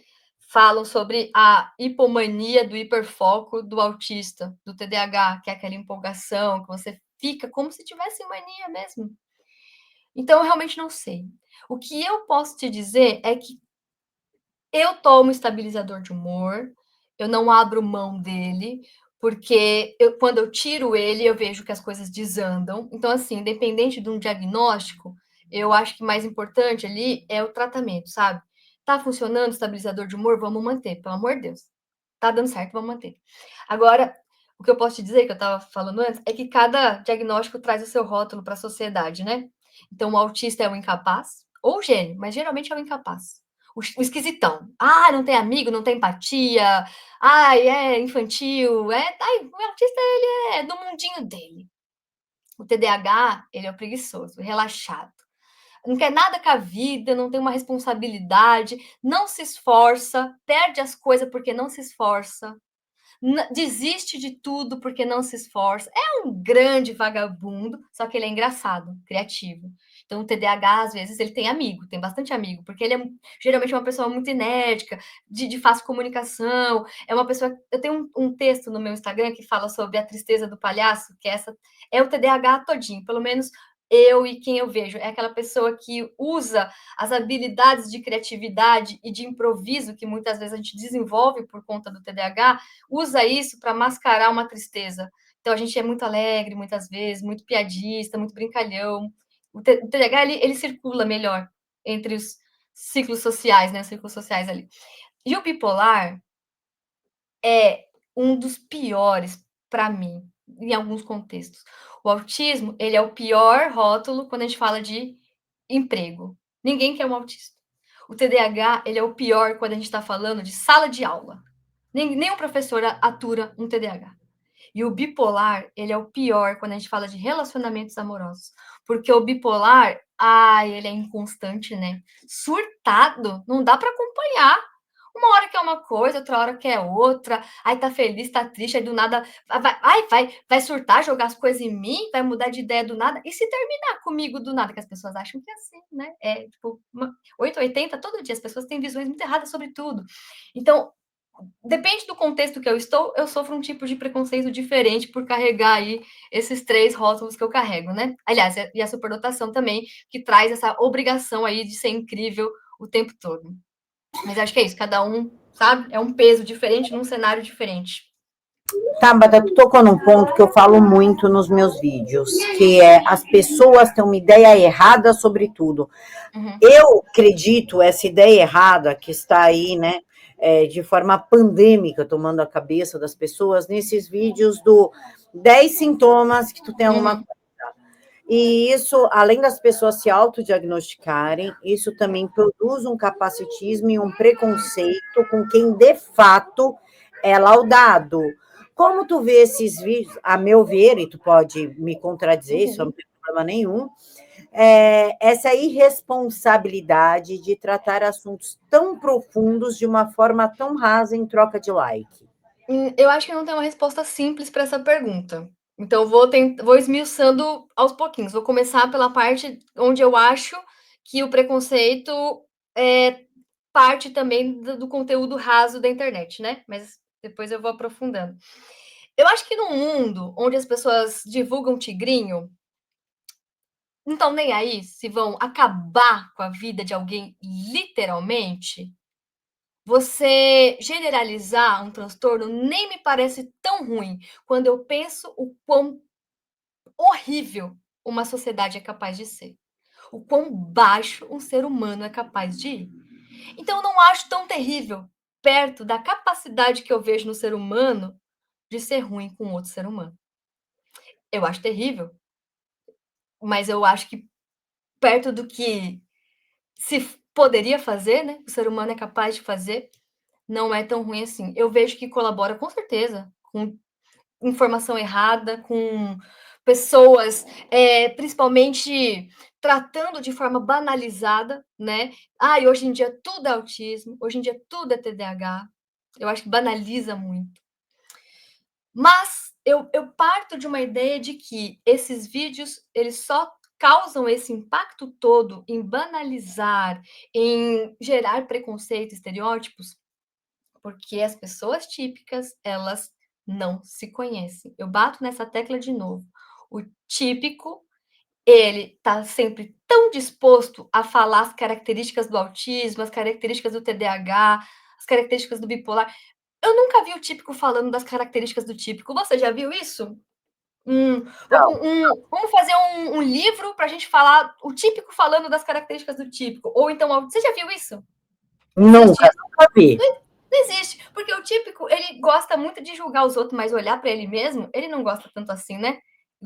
falam sobre a hipomania do hiperfoco do autista, do TDAH, que é aquela empolgação que você fica como se tivesse em mania mesmo. Então eu realmente não sei. O que eu posso te dizer é que eu tomo estabilizador de humor, eu não abro mão dele, porque quando eu tiro ele, eu vejo que as coisas desandam. Então, assim, independente de um diagnóstico, eu acho que mais importante ali é o tratamento, sabe? Tá funcionando o estabilizador de humor? Vamos manter, pelo amor de Deus. Tá dando certo, vamos manter. Agora, o que eu posso te dizer, que eu estava falando antes, é que cada diagnóstico traz o seu rótulo para a sociedade, né? Então, o autista é o incapaz, ou o gênio, mas geralmente é o incapaz. O esquisitão. Ah, não tem amigo, não tem empatia. Ai, é infantil. Ai, o autista, ele é do mundinho dele. O TDAH, ele é o preguiçoso, relaxado. Não quer nada com a vida, não tem uma responsabilidade, não se esforça, perde as coisas porque não se esforça, desiste de tudo porque não se esforça. É um grande vagabundo, só que ele é engraçado, criativo. Então, o TDAH, às vezes, ele tem amigo, tem bastante amigo, porque ele é geralmente uma pessoa muito enérgica, de fácil comunicação. É uma pessoa. Eu tenho um texto no meu Instagram que fala sobre a tristeza do palhaço, que essa é o TDAH todinho, pelo menos eu e quem eu vejo. É aquela pessoa que usa as habilidades de criatividade e de improviso que muitas vezes a gente desenvolve por conta do TDAH, usa isso para mascarar uma tristeza. Então a gente é muito alegre muitas vezes, muito piadista, muito brincalhão. O TDAH ele circula melhor entre os ciclos sociais, né? Os ciclos sociais ali. E o bipolar é um dos piores para mim, em alguns contextos. O autismo, ele é o pior rótulo quando a gente fala de emprego. Ninguém quer um autista. O TDAH, ele é o pior quando a gente está falando de sala de aula. Nem o professor atura um TDAH. E o bipolar, ele é o pior quando a gente fala de relacionamentos amorosos. Porque o bipolar, ele é inconstante, né? Surtado, não dá para acompanhar. Uma hora que é uma coisa, outra hora que é outra. Aí tá feliz, tá triste, aí do nada vai surtar, jogar as coisas em mim, vai mudar de ideia do nada. E se terminar comigo do nada, que as pessoas acham que é assim, né? É tipo 880 todo dia. As pessoas têm visões muito erradas sobre tudo. Então, depende do contexto que eu estou, eu sofro um tipo de preconceito diferente por carregar aí esses 3 rótulos que eu carrego, né? Aliás, e a superdotação também, que traz essa obrigação aí de ser incrível o tempo todo. Mas acho que é isso, cada um, sabe? É um peso diferente num cenário diferente. Tabata, tu tocou num ponto que eu falo muito nos meus vídeos, que é as pessoas têm uma ideia errada sobre tudo. Uhum. Eu acredito essa ideia errada que está aí, né, de forma pandêmica, tomando a cabeça das pessoas, nesses vídeos do 10 sintomas que tu tem alguma coisa. E isso, além das pessoas se autodiagnosticarem, isso também produz um capacitismo e um preconceito com quem de fato é laudado. Como tu vê esses vídeos, a meu ver, e tu pode me contradizer, isso não tem problema nenhum, essa irresponsabilidade de tratar assuntos tão profundos de uma forma tão rasa em troca de like? Eu acho que não tem uma resposta simples para essa pergunta. Então, eu vou esmiuçando aos pouquinhos. Vou começar pela parte onde eu acho que o preconceito é parte também do conteúdo raso da internet, né? Mas depois eu vou aprofundando. Eu acho que num mundo onde as pessoas divulgam tigrinho, não estão nem aí se vão acabar com a vida de alguém literalmente, você generalizar um transtorno nem me parece tão ruim quando eu penso o quão horrível uma sociedade é capaz de ser, o quão baixo um ser humano é capaz de ir. Então, eu não acho tão terrível perto da capacidade que eu vejo no ser humano de ser ruim com outro ser humano. Eu acho terrível, mas eu acho que perto do que se poderia fazer, né? O ser humano é capaz de fazer, não é tão ruim assim. Eu vejo que colabora com certeza com informação errada, com pessoas, principalmente tratando de forma banalizada, né? E hoje em dia tudo é autismo, hoje em dia tudo é TDAH. Eu acho que banaliza muito. Mas eu parto de uma ideia de que esses vídeos, eles só causam esse impacto todo em banalizar, em gerar preconceito, estereótipos, porque as pessoas típicas, elas não se conhecem. Eu bato nessa tecla de novo. O típico, ele tá sempre tão disposto a falar as características do autismo, as características do TDAH, as características do bipolar. Eu nunca vi o típico falando das características do típico. Você já viu isso? Não, Vamos fazer um livro para a gente falar o típico falando das características do típico. Ou então, você já viu isso? Existe nunca, isso? nunca vi. Não existe, porque o típico, ele gosta muito de julgar os outros, mas olhar para ele mesmo, ele não gosta tanto assim, né?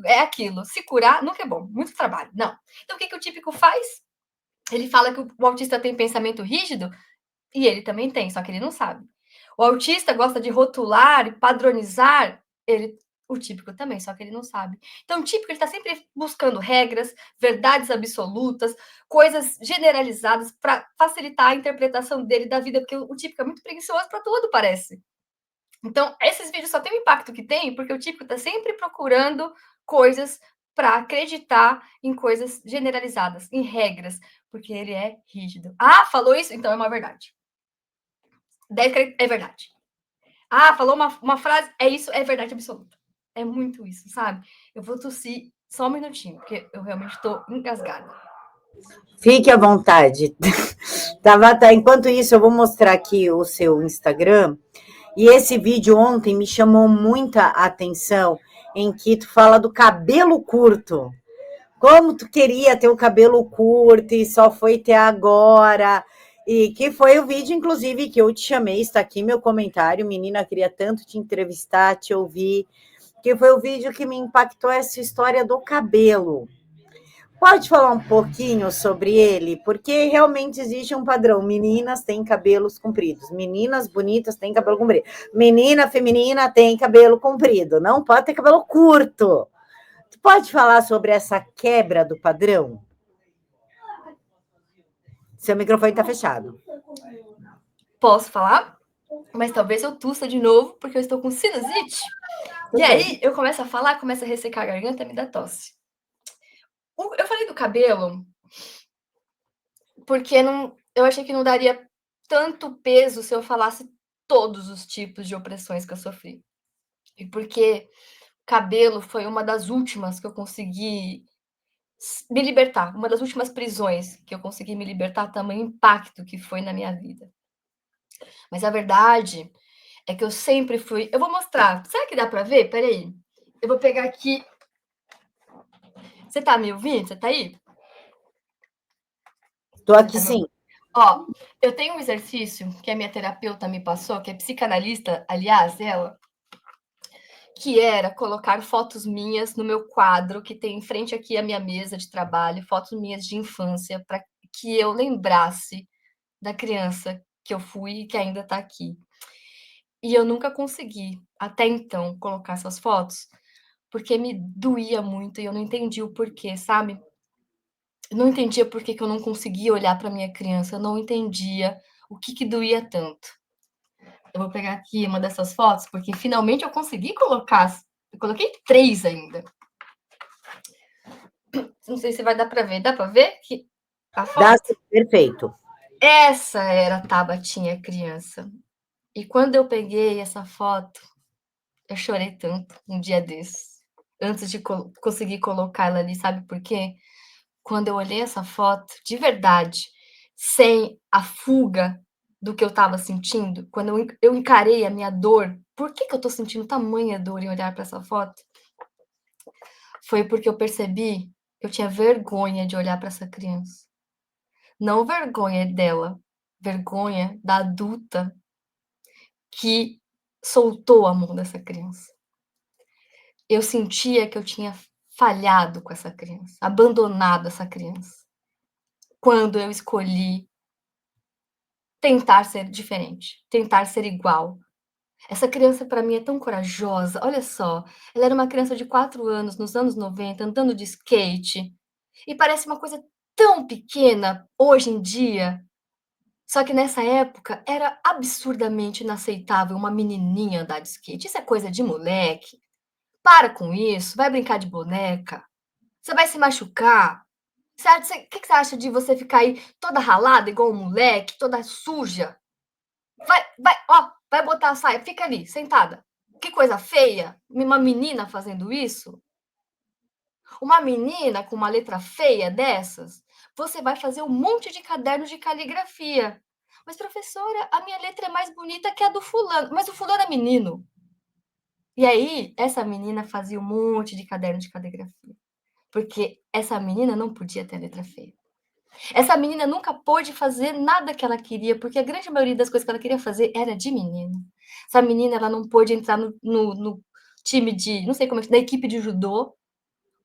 É aquilo, se curar nunca é bom, muito trabalho, não. Então, o que o típico faz? Ele fala que o autista tem pensamento rígido, e ele também tem, só que ele não sabe. O autista gosta de rotular e padronizar, o típico também, só que ele não sabe. Então, o típico ele está sempre buscando regras, verdades absolutas, coisas generalizadas para facilitar a interpretação dele da vida, porque o típico é muito preguiçoso para tudo, parece. Então, esses vídeos só têm o impacto que tem porque o típico está sempre procurando coisas para acreditar em coisas generalizadas, em regras, porque ele é rígido. Ah, falou isso? Então é uma verdade. É verdade. Ah, falou uma frase, é isso, é verdade absoluta. É muito isso, sabe? Eu vou tossir só um minutinho, porque eu realmente estou engasgada. Fique à vontade. Tá. Enquanto isso, eu vou mostrar aqui o seu Instagram. E esse vídeo ontem me chamou muita atenção, em que tu fala do cabelo curto. Como tu queria ter o cabelo curto e só foi ter agora. E que foi o vídeo, inclusive, que eu te chamei. Está aqui meu comentário. Menina, queria tanto te entrevistar, te ouvir. Que foi o vídeo que me impactou essa história do cabelo. Pode falar um pouquinho sobre ele? Porque realmente existe um padrão. Meninas têm cabelos compridos. Meninas bonitas têm cabelo comprido. Menina feminina tem cabelo comprido. Não pode ter cabelo curto. Tu pode falar sobre essa quebra do padrão? Seu microfone está fechado. Posso falar? Mas talvez eu tussa de novo, porque eu estou com sinusite. E aí eu começo a falar, começo a ressecar a garganta, me dá tosse. Eu falei do cabelo porque eu achei que não daria tanto peso se eu falasse todos os tipos de opressões que eu sofri. E porque cabelo foi uma das últimas que eu consegui me libertar, uma das últimas prisões que eu consegui me libertar, tamanho impacto que foi na minha vida. Mas a verdade é que eu sempre fui. Eu vou mostrar. Será que dá para ver? Peraí. Eu vou pegar aqui. Você tá me ouvindo? Você tá aí? Estou Você aqui tá me sim. ouvindo? Ó, eu tenho um exercício que a minha terapeuta me passou, que é psicanalista, aliás, ela, que era colocar fotos minhas no meu quadro, que tem em frente aqui a minha mesa de trabalho, fotos minhas de infância, para que eu lembrasse da criança que eu fui e que ainda está aqui. E eu nunca consegui, até então, colocar essas fotos, porque me doía muito e eu não entendi o porquê, sabe? Eu não entendia por que que eu não conseguia olhar para minha criança, eu não entendia o que que doía tanto. Eu vou pegar aqui uma dessas fotos, porque finalmente eu consegui colocar. Eu coloquei 3 ainda. Não sei se vai dar para ver. Dá para ver que a Dá foto? perfeito. Essa era a Tabatinha criança. E quando eu peguei essa foto, eu chorei tanto um dia desses, antes de conseguir colocar ela ali, sabe por quê? Quando eu olhei essa foto, de verdade, sem a fuga do que eu estava sentindo, quando eu encarei a minha dor, por que que eu estou sentindo tamanha dor em olhar para essa foto? Foi porque eu percebi que eu tinha vergonha de olhar para essa criança. Não vergonha dela, vergonha da adulta que soltou a mão dessa criança. Eu sentia que eu tinha falhado com essa criança, abandonado essa criança, quando eu escolhi tentar ser diferente, tentar ser igual. Essa criança para mim é tão corajosa, olha só, ela era uma criança de 4 anos, nos anos 90, andando de skate, e parece uma coisa tão pequena hoje em dia, só que nessa época era absurdamente inaceitável uma menininha andar de skate, isso é coisa de moleque, para com isso, vai brincar de boneca, você vai se machucar. O que você acha de você ficar aí toda ralada, igual um moleque, toda suja? Ó, vai botar a saia, fica ali, sentada. Que coisa feia, uma menina fazendo isso. Uma menina com uma letra feia dessas, você vai fazer um monte de cadernos de caligrafia. Mas, professora, a minha letra é mais bonita que a do fulano. Mas o fulano é menino. E aí, essa menina fazia um monte de caderno de caligrafia. Porque essa menina não podia ter letra feia. Essa menina nunca pôde fazer nada que ela queria, porque a grande maioria das coisas que ela queria fazer era de menino. Essa menina, ela não pôde entrar no time de, não sei como é, da equipe de judô,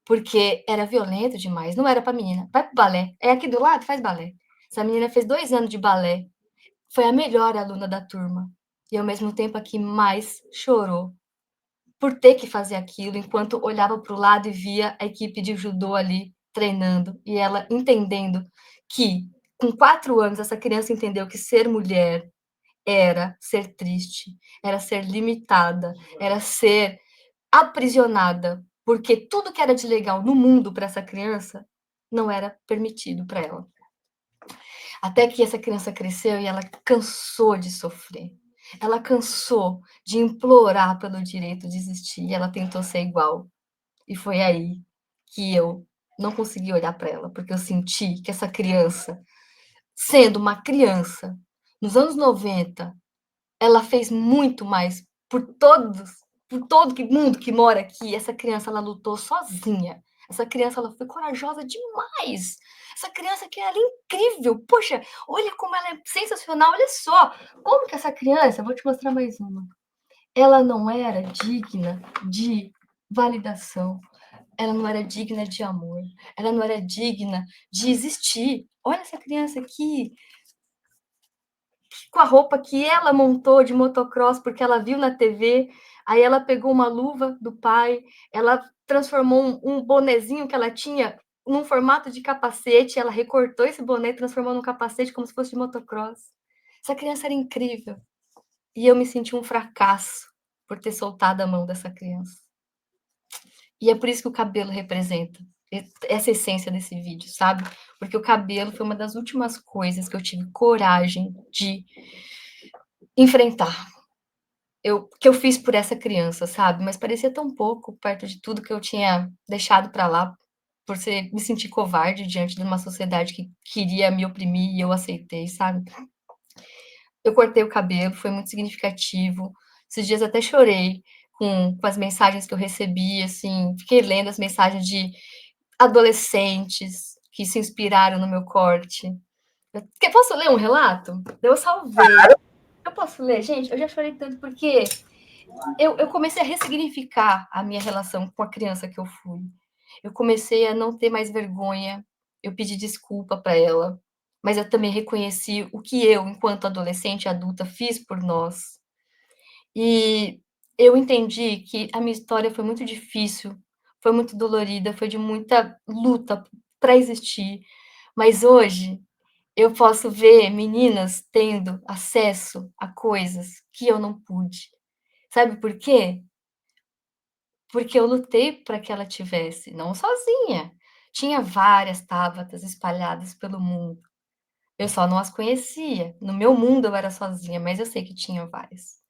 porque era violento demais. Não era para menina. Vai pro balé. É aqui do lado, faz balé. Essa menina fez 2 anos de balé. Foi a melhor aluna da turma. E ao mesmo tempo a que mais chorou por ter que fazer aquilo, enquanto olhava para o lado e via a equipe de judô ali treinando, e ela entendendo que, com 4 anos, essa criança entendeu que ser mulher era ser triste, era ser limitada, era ser aprisionada, porque tudo que era de legal no mundo para essa criança não era permitido para ela. Até que essa criança cresceu e ela cansou de sofrer. Ela cansou de implorar pelo direito de existir e ela tentou ser igual. E foi aí que eu não consegui olhar para ela, porque eu senti que essa criança, sendo uma criança, nos anos 90, ela fez muito mais por todo mundo que mora aqui. Essa criança, ela lutou sozinha. Essa criança, ela foi corajosa demais. Essa criança que ela é incrível. Poxa, olha como ela é sensacional. Olha só, como que essa criança, vou te mostrar mais uma. Ela não era digna de validação. Ela não era digna de amor. Ela não era digna de existir. Olha essa criança aqui, com a roupa que ela montou de motocross, porque ela viu na TV, aí ela pegou uma luva do pai, ela transformou um bonezinho que ela tinha num formato de capacete, ela recortou esse boné e transformou num capacete como se fosse de motocross. Essa criança era incrível. E eu me senti um fracasso por ter soltado a mão dessa criança. E é por isso que o cabelo representa essa essência desse vídeo, sabe? Porque o cabelo foi uma das últimas coisas que eu tive coragem de enfrentar. Que eu fiz por essa criança, sabe? Mas parecia tão pouco perto de tudo que eu tinha deixado para lá, por me sentir covarde diante de uma sociedade que queria me oprimir e eu aceitei, sabe? Eu cortei o cabelo, foi muito significativo. Esses dias até chorei com as mensagens que eu recebi, assim, fiquei lendo as mensagens de adolescentes que se inspiraram no meu corte. Posso ler um relato? Eu salvei. Eu posso ler? Gente, eu já chorei tanto porque eu comecei a ressignificar a minha relação com a criança que eu fui. Eu comecei a não ter mais vergonha, eu pedi desculpa para ela, mas eu também reconheci o que eu, enquanto adolescente e adulta, fiz por nós. E eu entendi que a minha história foi muito difícil, foi muito dolorida, foi de muita luta para existir, mas hoje eu posso ver meninas tendo acesso a coisas que eu não pude. Sabe por quê? Porque eu lutei para que ela tivesse, não sozinha. Tinha várias Tábatas espalhadas pelo mundo. Eu só não as conhecia. No meu mundo eu era sozinha, mas eu sei que tinha várias.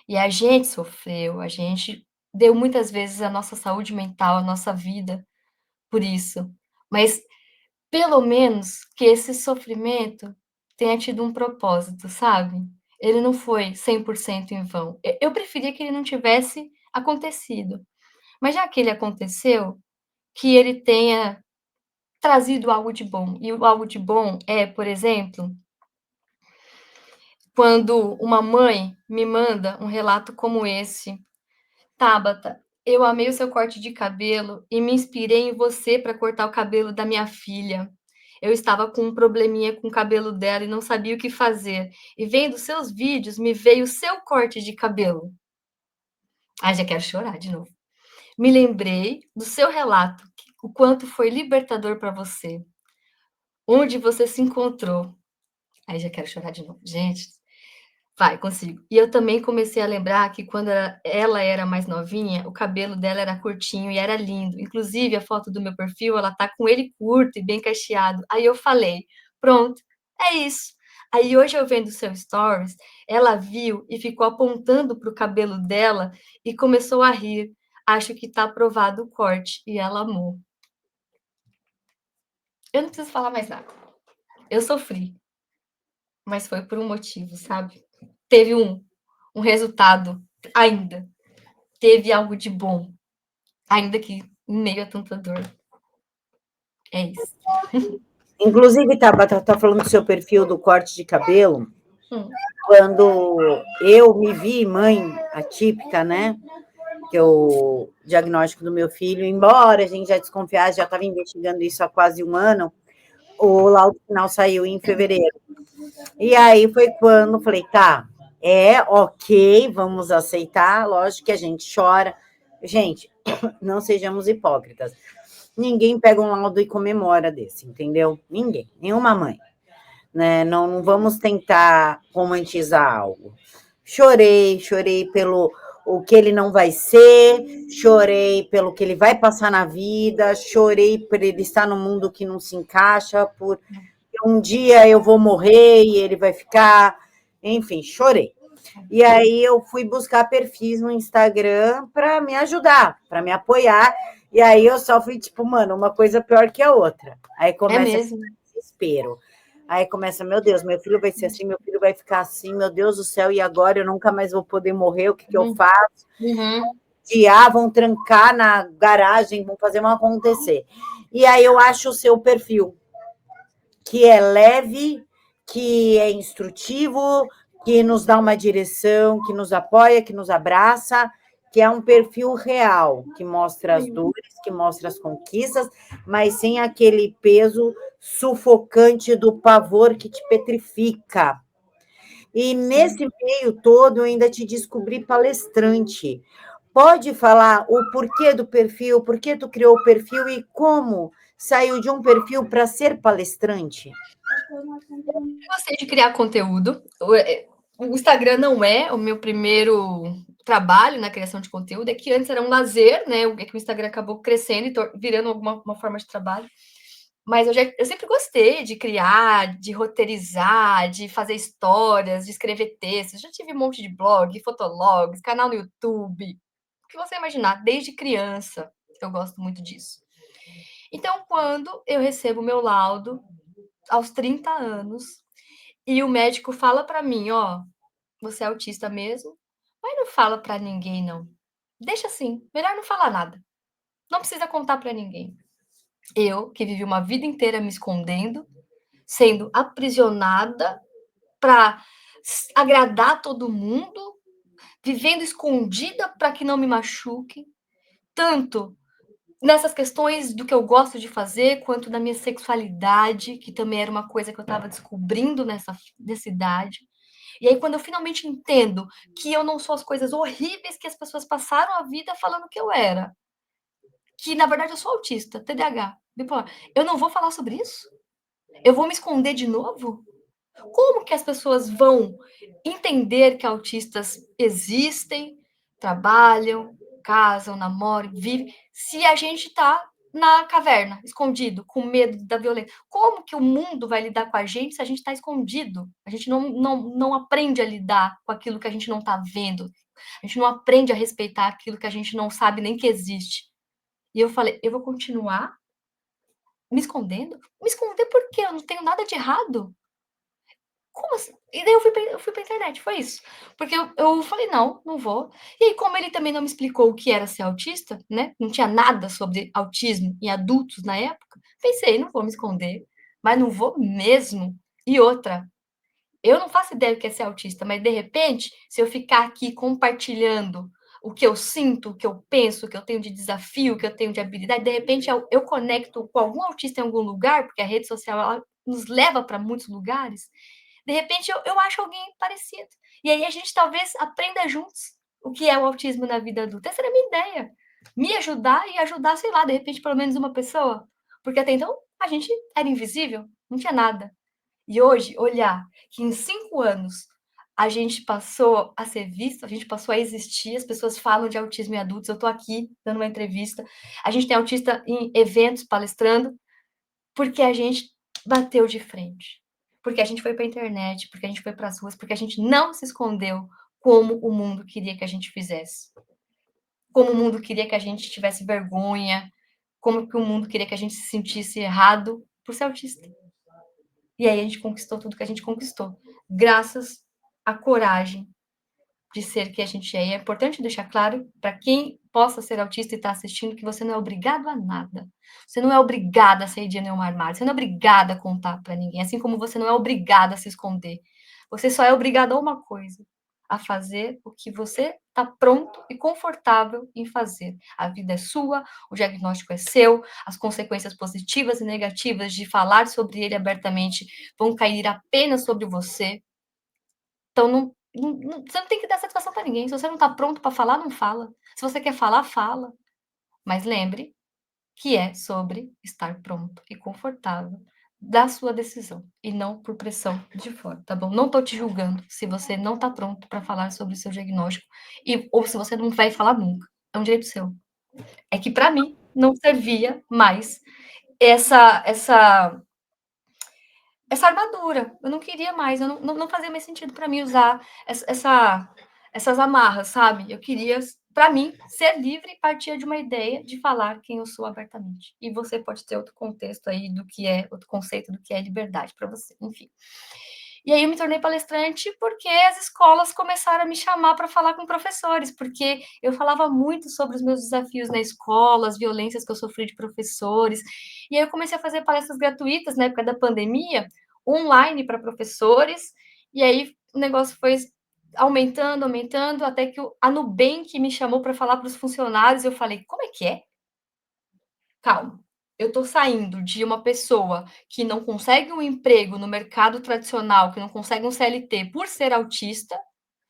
E a gente sofreu, a gente deu muitas vezes a nossa saúde mental, a nossa vida por isso. Mas pelo menos que esse sofrimento tenha tido um propósito, sabe? Ele não foi 100% em vão. Eu preferia que ele não tivesse acontecido. Mas já que ele aconteceu, que ele tenha trazido algo de bom. E o algo de bom é, por exemplo, quando uma mãe me manda um relato como esse: Tabata, eu amei o seu corte de cabelo e me inspirei em você para cortar o cabelo da minha filha. Eu estava com um probleminha com o cabelo dela e não sabia o que fazer. E vendo seus vídeos, me veio o seu corte de cabelo. Ai, já quero chorar de novo. Me lembrei do seu relato, o quanto foi libertador para você, onde você se encontrou. Aí já quero chorar de novo. Gente, vai, consigo. E eu também comecei a lembrar que quando ela era mais novinha, o cabelo dela era curtinho e era lindo. Inclusive, a foto do meu perfil, ela tá com ele curto e bem cacheado. Aí eu falei, pronto, é isso. Aí hoje eu vendo seu stories, ela viu e ficou apontando para o cabelo dela e começou a rir. Acho que tá aprovado o corte. E ela amou. Eu não preciso falar mais nada. Eu sofri, mas foi por um motivo, sabe? Teve um resultado ainda. Teve algo de bom, ainda que em meio a tanta dor. É isso. Inclusive, Tabata, tá falando do seu perfil do corte de cabelo. Hum. Quando eu me vi mãe atípica, né? Que é o diagnóstico do meu filho, embora a gente já desconfiasse, já estava investigando isso há quase um ano, o laudo final saiu em fevereiro. E aí foi quando falei, tá, ok, vamos aceitar, lógico que a gente chora. Gente, não sejamos hipócritas. Ninguém pega um laudo e comemora desse, entendeu? Ninguém, nenhuma mãe. Né? Não vamos tentar romantizar algo. Chorei pelo o que ele não vai ser, chorei pelo que ele vai passar na vida, chorei por ele estar no mundo que não se encaixa, por um dia eu vou morrer e ele vai ficar, enfim, chorei. E aí eu fui buscar perfis no Instagram para me ajudar, para me apoiar. E aí eu só fui tipo, mano, uma coisa pior que a outra. Aí É começa esse mesmo. desespero. Aí começa, meu Deus, meu filho vai ser assim, meu filho vai ficar assim, meu Deus do céu, e agora eu nunca mais vou poder morrer, o que eu faço? Uhum. Vão trancar na garagem, vão fazer um acontecer. E aí eu acho o seu perfil, que é leve, que é instrutivo, que nos dá uma direção, que nos apoia, que nos abraça, que é um perfil real, que mostra as dores, que mostra as conquistas, mas sem aquele peso sufocante do pavor que te petrifica. E nesse meio todo, eu ainda te descobri palestrante. Pode falar o porquê do perfil, por que tu criou o perfil e como saiu de um perfil para ser palestrante? Eu gostei de criar conteúdo. O Instagram não é o meu primeiro trabalho na criação de conteúdo, é que antes era um lazer, né? É que o Instagram acabou crescendo e virando alguma uma forma de trabalho. Mas eu sempre gostei de criar, de roteirizar, de fazer histórias, de escrever textos. Já tive um monte de blog, fotologs, canal no YouTube. O que você imaginar, desde criança, eu gosto muito disso. Então, quando eu recebo o meu laudo, aos 30 anos, e o médico fala para mim: "Ó, você é autista mesmo, mas não fala para ninguém não. Deixa assim, melhor não falar nada. Não precisa contar para ninguém". Eu, que vivi uma vida inteira me escondendo, sendo aprisionada para agradar todo mundo, vivendo escondida para que não me machuque, tanto nessas questões do que eu gosto de fazer, quanto da minha sexualidade, que também era uma coisa que eu estava descobrindo nessa idade. E aí, quando eu finalmente entendo que eu não sou as coisas horríveis que as pessoas passaram a vida falando que eu era, que na verdade eu sou autista, TDAH, bipolar, eu não vou falar sobre isso? Eu vou me esconder de novo? Como que as pessoas vão entender que autistas existem, trabalham, casam, namoram, vivem, se a gente está na caverna, escondido, com medo da violência? Como que o mundo vai lidar com a gente se a gente está escondido? A gente não aprende a lidar com aquilo que a gente não está vendo. A gente não aprende a respeitar aquilo que a gente não sabe nem que existe. E eu falei, eu vou continuar me escondendo? Me esconder por quê? Eu não tenho nada de errado. Como assim? E daí eu fui pra internet, foi isso. Porque eu falei: "Não, não vou". E aí, como ele também não me explicou o que era ser autista, né, não tinha nada sobre autismo em adultos na época, pensei: "Não vou me esconder, mas não vou mesmo". E outra, eu não faço ideia do que é ser autista, mas de repente, se eu ficar aqui compartilhando o que eu sinto, o que eu penso, o que eu tenho de desafio, o que eu tenho de habilidade, de repente eu conecto com algum autista em algum lugar, porque a rede social ela nos leva para muitos lugares, de repente eu acho alguém parecido. E aí a gente talvez aprenda juntos o que é o autismo na vida adulta. Essa era a minha ideia. Me ajudar e ajudar, sei lá, de repente, pelo menos uma pessoa. Porque até então a gente era invisível, não tinha nada. E hoje, olhar que em 5 anos a gente passou a ser visto, a gente passou a existir, as pessoas falam de autismo em adultos, eu estou aqui dando uma entrevista, a gente tem autista em eventos, palestrando, porque a gente bateu de frente. Porque a gente foi para a internet, porque a gente foi para as ruas, porque a gente não se escondeu como o mundo queria que a gente fizesse. Como o mundo queria que a gente tivesse vergonha, como que o mundo queria que a gente se sentisse errado por ser autista. E aí a gente conquistou tudo que a gente conquistou, graças à coragem de ser que a gente é. E é importante deixar claro para quem possa ser autista e está assistindo que você não é obrigado a nada. Você não é obrigada a sair de nenhum armário, você não é obrigada a contar para ninguém, assim como você não é obrigada a se esconder. Você só é obrigada a uma coisa, a fazer o que você está pronto e confortável em fazer. A vida é sua, o diagnóstico é seu, as consequências positivas e negativas de falar sobre ele abertamente vão cair apenas sobre você. Então, você não tem que dar satisfação para ninguém. Se você não está pronto para falar, não fala. Se você quer falar, fala. Mas lembre que é sobre estar pronto e confortável da sua decisão e não por pressão de fora, tá bom? Não estou te julgando se você não está pronto para falar sobre o seu diagnóstico ou se você não vai falar nunca. É um direito seu. É que para mim não servia mais essa essa armadura. Eu não queria mais, eu não fazia mais sentido para mim usar essas amarras, sabe? Eu queria, para mim, ser livre e partir de uma ideia de falar quem eu sou abertamente. E você pode ter outro contexto aí do que é, outro conceito do que é liberdade para você, enfim. E aí eu me tornei palestrante porque as escolas começaram a me chamar para falar com professores, porque eu falava muito sobre os meus desafios na escola, as violências que eu sofri de professores. E aí eu comecei a fazer palestras gratuitas na época da pandemia, online para professores, e aí o negócio foi aumentando, aumentando, até que a Nubank me chamou para falar para os funcionários, eu falei: "Como é que é? Calma, eu estou saindo de uma pessoa que não consegue um emprego no mercado tradicional, que não consegue um CLT por ser autista,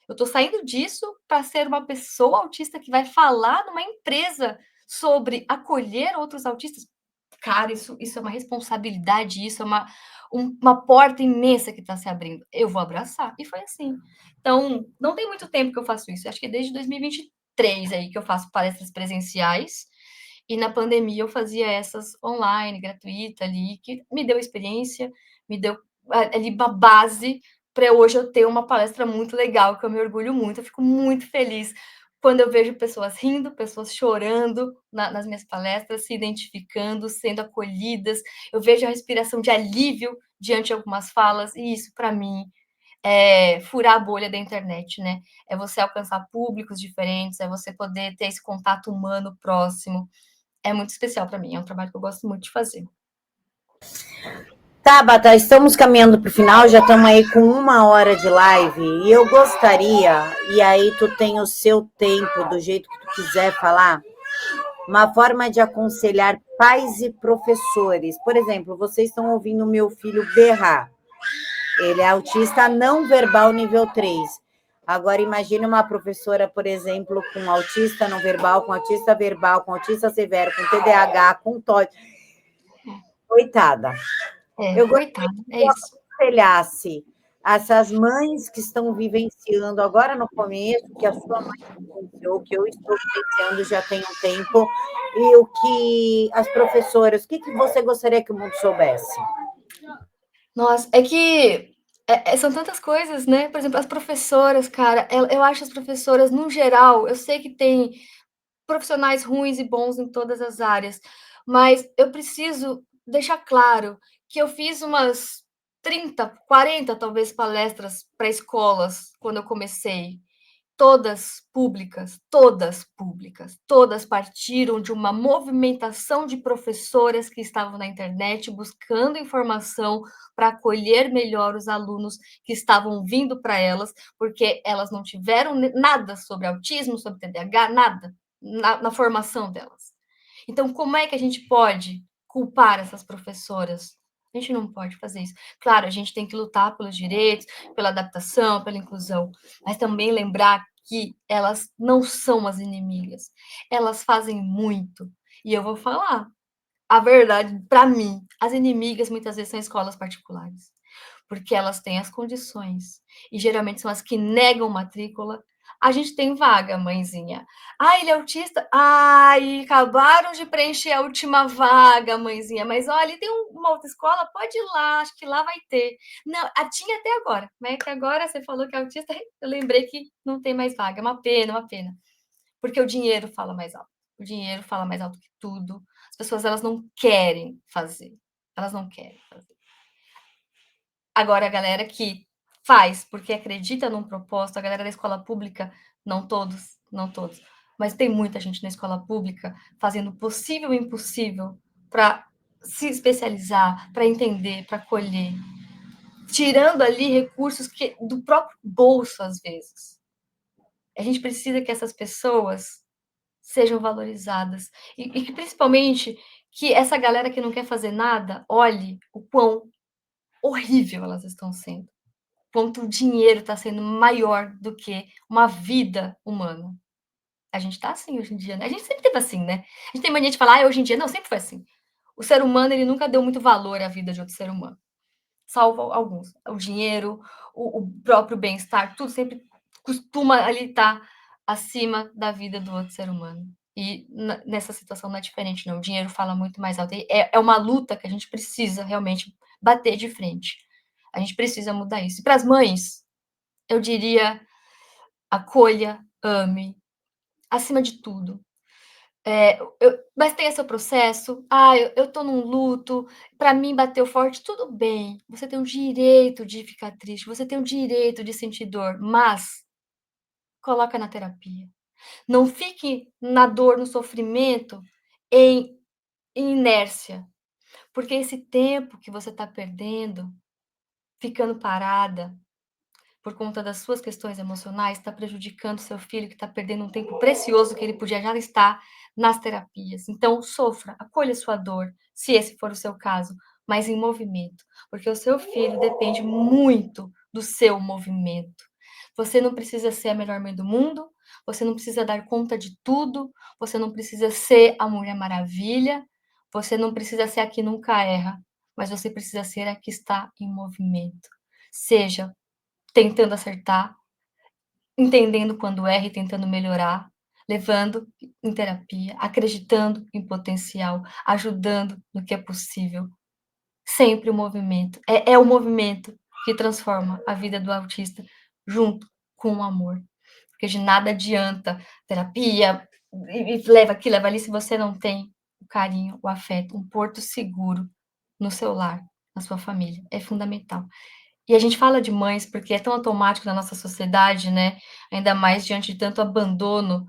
eu estou saindo disso para ser uma pessoa autista que vai falar numa empresa sobre acolher outros autistas. Cara, isso é uma responsabilidade, isso é uma porta imensa que está se abrindo. Eu vou abraçar. E foi assim. Então, não tem muito tempo que eu faço isso. Acho que é desde 2023 aí que eu faço palestras presenciais. E na pandemia eu fazia essas online, gratuita ali, que me deu experiência, me deu ali uma base para hoje eu ter uma palestra muito legal, que eu me orgulho muito, eu fico muito feliz quando eu vejo pessoas rindo, pessoas chorando nas minhas palestras, se identificando, sendo acolhidas, eu vejo a respiração de alívio diante de algumas falas, e isso para mim é furar a bolha da internet, né? É você alcançar públicos diferentes, é você poder ter esse contato humano próximo. É muito especial para mim, é um trabalho que eu gosto muito de fazer. Tabata, estamos caminhando para o final, já estamos aí com 1 hora de live e eu gostaria, e aí tu tem o seu tempo, do jeito que tu quiser falar, uma forma de aconselhar pais e professores. Por exemplo, vocês estão ouvindo o meu filho berrar. Ele é autista não verbal nível 3. Agora, imagine uma professora, por exemplo, com autista não verbal, com autista verbal, com autista severo, com TDAH, com TOD. Coitada. Eu gostaria Coitada, que é tu isso. aconselhasse essas mães que estão vivenciando agora no começo, que a sua mãe vivenciou, que eu estou vivenciando já tem um tempo, e o que as professoras, o que você gostaria que o mundo soubesse? Nossa, é que são tantas coisas, né? Por exemplo, as professoras, cara, eu acho as professoras, no geral, eu sei que tem profissionais ruins e bons em todas as áreas, mas eu preciso deixar claro que eu fiz umas 30, 40, talvez, palestras para escolas quando eu comecei. Todas públicas, todas partiram de uma movimentação de professoras que estavam na internet buscando informação para acolher melhor os alunos que estavam vindo para elas, porque elas não tiveram nada sobre autismo, sobre TDAH, nada na formação delas. Então, como é que a gente pode culpar essas professoras? A gente não pode fazer isso. Claro, a gente tem que lutar pelos direitos, pela adaptação, pela inclusão, mas também lembrar que elas não são as inimigas. Elas fazem muito. E eu vou falar a verdade, para mim, as inimigas muitas vezes são escolas particulares, porque elas têm as condições e geralmente são as que negam matrícula. A gente tem vaga, mãezinha. Ah, ele é autista? Ai, acabaram de preencher a última vaga, mãezinha. Mas olha, tem uma outra escola, pode ir lá, acho que lá vai ter. Não, tinha até agora, mas é que agora você falou que é autista, eu lembrei que não tem mais vaga. É uma pena, uma pena. Porque o dinheiro fala mais alto. O dinheiro fala mais alto que tudo. As pessoas, elas não querem fazer. Elas não querem fazer. Agora, a galera que faz porque acredita num propósito, a galera da escola pública, não todos, não todos, mas tem muita gente na escola pública fazendo o possível e o impossível para se especializar, para entender, para colher, tirando ali recursos que do próprio bolso, às vezes. A gente precisa que essas pessoas sejam valorizadas e que, principalmente, que essa galera que não quer fazer nada olhe o quão horrível elas estão sendo, quanto o dinheiro está sendo maior do que uma vida humana. A gente está assim hoje em dia, né? A gente sempre teve assim, né? A gente tem mania de falar, hoje em dia, não, sempre foi assim. O ser humano, ele nunca deu muito valor à vida de outro ser humano, salvo alguns. O dinheiro, o próprio bem-estar, tudo sempre costuma ali estar acima da vida do outro ser humano. E nessa situação não é diferente, não. O dinheiro fala muito mais alto. É uma luta que a gente precisa realmente bater de frente. A gente precisa mudar isso. E para as mães, eu diria: acolha, ame, acima de tudo. Mas tem seu processo. Ah, eu tô num luto, para mim bateu forte, tudo bem. Você tem o direito de ficar triste, você tem o direito de sentir dor, mas coloca na terapia. Não fique na dor, no sofrimento, em inércia, porque esse tempo que você está perdendo, ficando parada, por conta das suas questões emocionais, está prejudicando seu filho, que está perdendo um tempo precioso que ele podia já estar nas terapias. Então, sofra, acolha sua dor, se esse for o seu caso, mas em movimento, porque o seu filho depende muito do seu movimento. Você não precisa ser a melhor mãe do mundo, você não precisa dar conta de tudo, você não precisa ser a Mulher Maravilha, você não precisa ser a que nunca erra, mas você precisa ser a que está em movimento. Seja tentando acertar, entendendo quando erra e tentando melhorar, levando em terapia, acreditando em potencial, ajudando no que é possível. Sempre o movimento. É o movimento que transforma a vida do autista junto com o amor. Porque de nada adianta terapia, e leva aqui, leva ali, se você não tem o carinho, o afeto, um porto seguro no seu lar, na sua família. É fundamental. E a gente fala de mães porque é tão automático na nossa sociedade, né? Ainda mais diante de tanto abandono,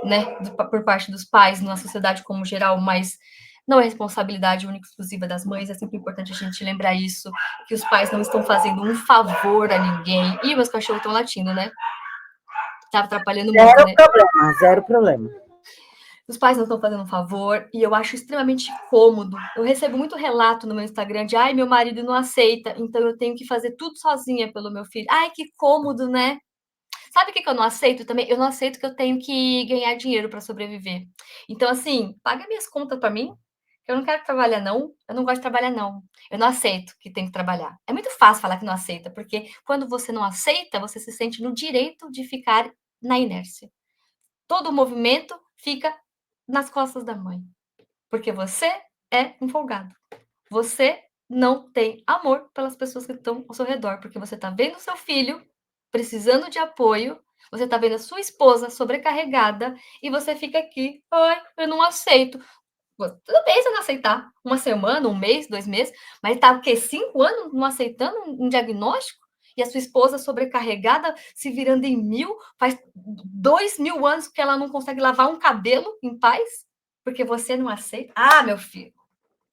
né, por parte dos pais na sociedade como geral, mas não é responsabilidade única e exclusiva das mães, é sempre importante a gente lembrar isso, que os pais não estão fazendo um favor a ninguém. Ih, meus cachorros estão latindo, né? Tá atrapalhando muito, Zero né? problema, zero problema. Os pais não estão fazendo um favor e eu acho extremamente cômodo. Eu recebo muito relato no meu Instagram de ai, meu marido não aceita, então eu tenho que fazer tudo sozinha pelo meu filho. Ai, que cômodo, né? Sabe o que eu não aceito também? Eu não aceito que eu tenho que ganhar dinheiro para sobreviver. Então, assim, paga minhas contas para mim. Eu não quero trabalhar, não. Eu não gosto de trabalhar, não. Eu não aceito que tem que trabalhar. É muito fácil falar que não aceita, porque quando você não aceita, você se sente no direito de ficar na inércia. Todo o movimento fica nas costas da mãe, porque você é um folgado. Você não tem amor pelas pessoas que estão ao seu redor, porque você está vendo seu filho precisando de apoio, você está vendo a sua esposa sobrecarregada e você fica aqui, ai, eu não aceito. Tudo bem se não aceitar uma semana, um mês, 2 meses, mas tá o quê? 5 anos não aceitando um diagnóstico? E a sua esposa sobrecarregada, se virando em mil, faz 2.000 anos que ela não consegue lavar um cabelo em paz, porque você não aceita. Ah, meu filho,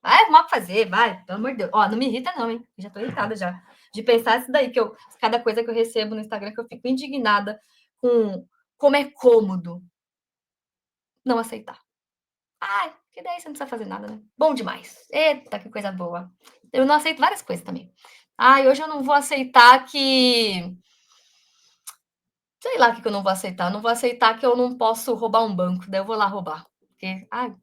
vai arrumar pra fazer, vai, pelo amor de Deus. Ó, não me irrita, não, hein? Já tô irritada já. De pensar isso daí, cada coisa que eu recebo no Instagram, que eu fico indignada com como é cômodo não aceitar. Ai, que daí você não precisa fazer nada, né? Bom demais. Eita, que coisa boa. Eu não aceito várias coisas também. Ai, hoje eu não vou aceitar que. Sei lá o que eu não vou aceitar. Não vou aceitar que eu não posso roubar um banco. Daí eu vou lá roubar. Porque, ai,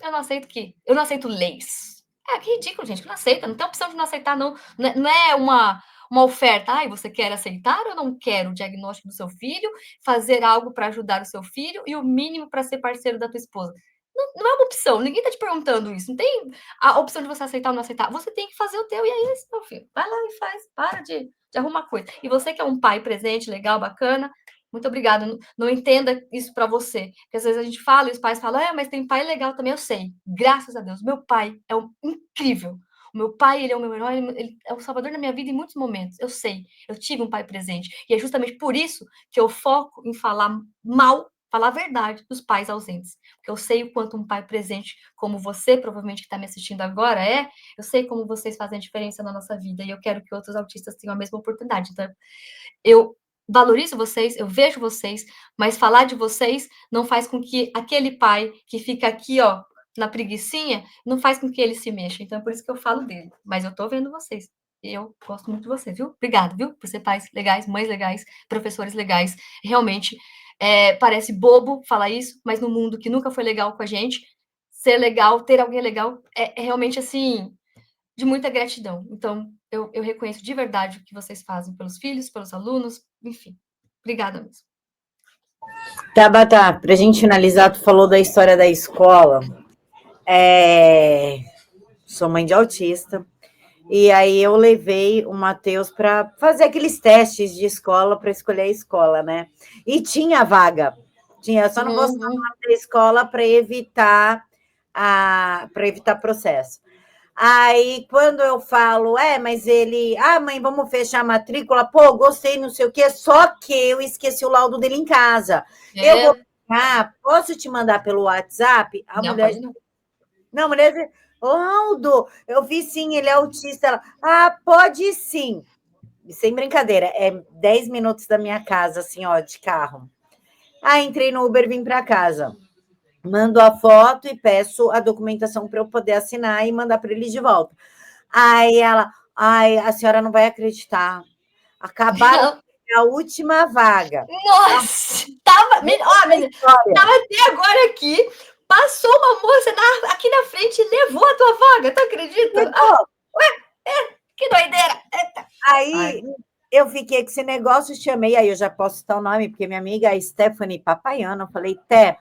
eu não aceito que. Eu não aceito leis. Que ridículo, gente. Eu não aceito. Não tem opção de não aceitar, não. Não é uma oferta. Ai, você quer aceitar ou não quer o diagnóstico do seu filho, fazer algo para ajudar o seu filho e o mínimo para ser parceiro da tua esposa? Não é uma opção. Ninguém está te perguntando isso. Não tem a opção de você aceitar ou não aceitar. Você tem que fazer o teu e é isso, meu filho. Vai lá e faz. Para de arrumar coisa. E você que é um pai presente, legal, bacana, muito obrigada. Não entenda isso para você. Porque às vezes a gente fala e os pais falam, mas tem pai legal também, eu sei. Graças a Deus. Meu pai é incrível. O meu pai, ele é o meu herói, ele é o salvador da minha vida em muitos momentos. Eu sei, eu tive um pai presente. E é justamente por isso que eu foco em falar mal, falar a verdade dos pais ausentes. Porque eu sei o quanto um pai presente, como você, provavelmente que está me assistindo agora, eu sei como vocês fazem a diferença na nossa vida. E eu quero que outros autistas tenham a mesma oportunidade. Então, eu valorizo vocês, eu vejo vocês, mas falar de vocês não faz com que aquele pai que fica aqui, ó, na preguicinha, não faz com que ele se mexa. Então é por isso que eu falo dele. Mas eu tô vendo vocês. E eu gosto muito de vocês, viu? Obrigada, viu? Por ser pais legais, mães legais, professores legais. Realmente, parece bobo falar isso, mas no mundo que nunca foi legal com a gente, ser legal, ter alguém legal, é realmente assim, de muita gratidão. Então, eu reconheço de verdade o que vocês fazem pelos filhos, pelos alunos, enfim. Obrigada mesmo. Tabata, pra gente finalizar, tu falou da história da escola. Sou mãe de autista. E aí eu levei o Matheus para fazer aqueles testes de escola para escolher a escola, né? E tinha vaga. Tinha, eu só não vou citar o nome da escola para evitar processo. Aí, quando eu falo, mas ele, mãe, vamos fechar a matrícula, pô, gostei, não sei o quê, só que eu esqueci o laudo dele em casa. Eu vou posso te mandar pelo WhatsApp? A Não, mulher, pode não. não, mulher, Laudo, eu vi sim, ele é autista. Ela, pode sim. Sem brincadeira, é 10 minutos da minha casa, assim, ó, de carro. Entrei no Uber, vim para casa. Mando a foto e peço a documentação para eu poder assinar e mandar para eles de volta. Aí ela, a senhora não vai acreditar. Acabaram a última vaga. Nossa! Tava até agora aqui, passou uma moça aqui na frente e levou a tua vaga, tu acredita? Que doideira! Aí eu fiquei com esse negócio, chamei, aí eu já posso citar o nome, porque minha amiga é Stephanie Papaiano, eu falei, Té,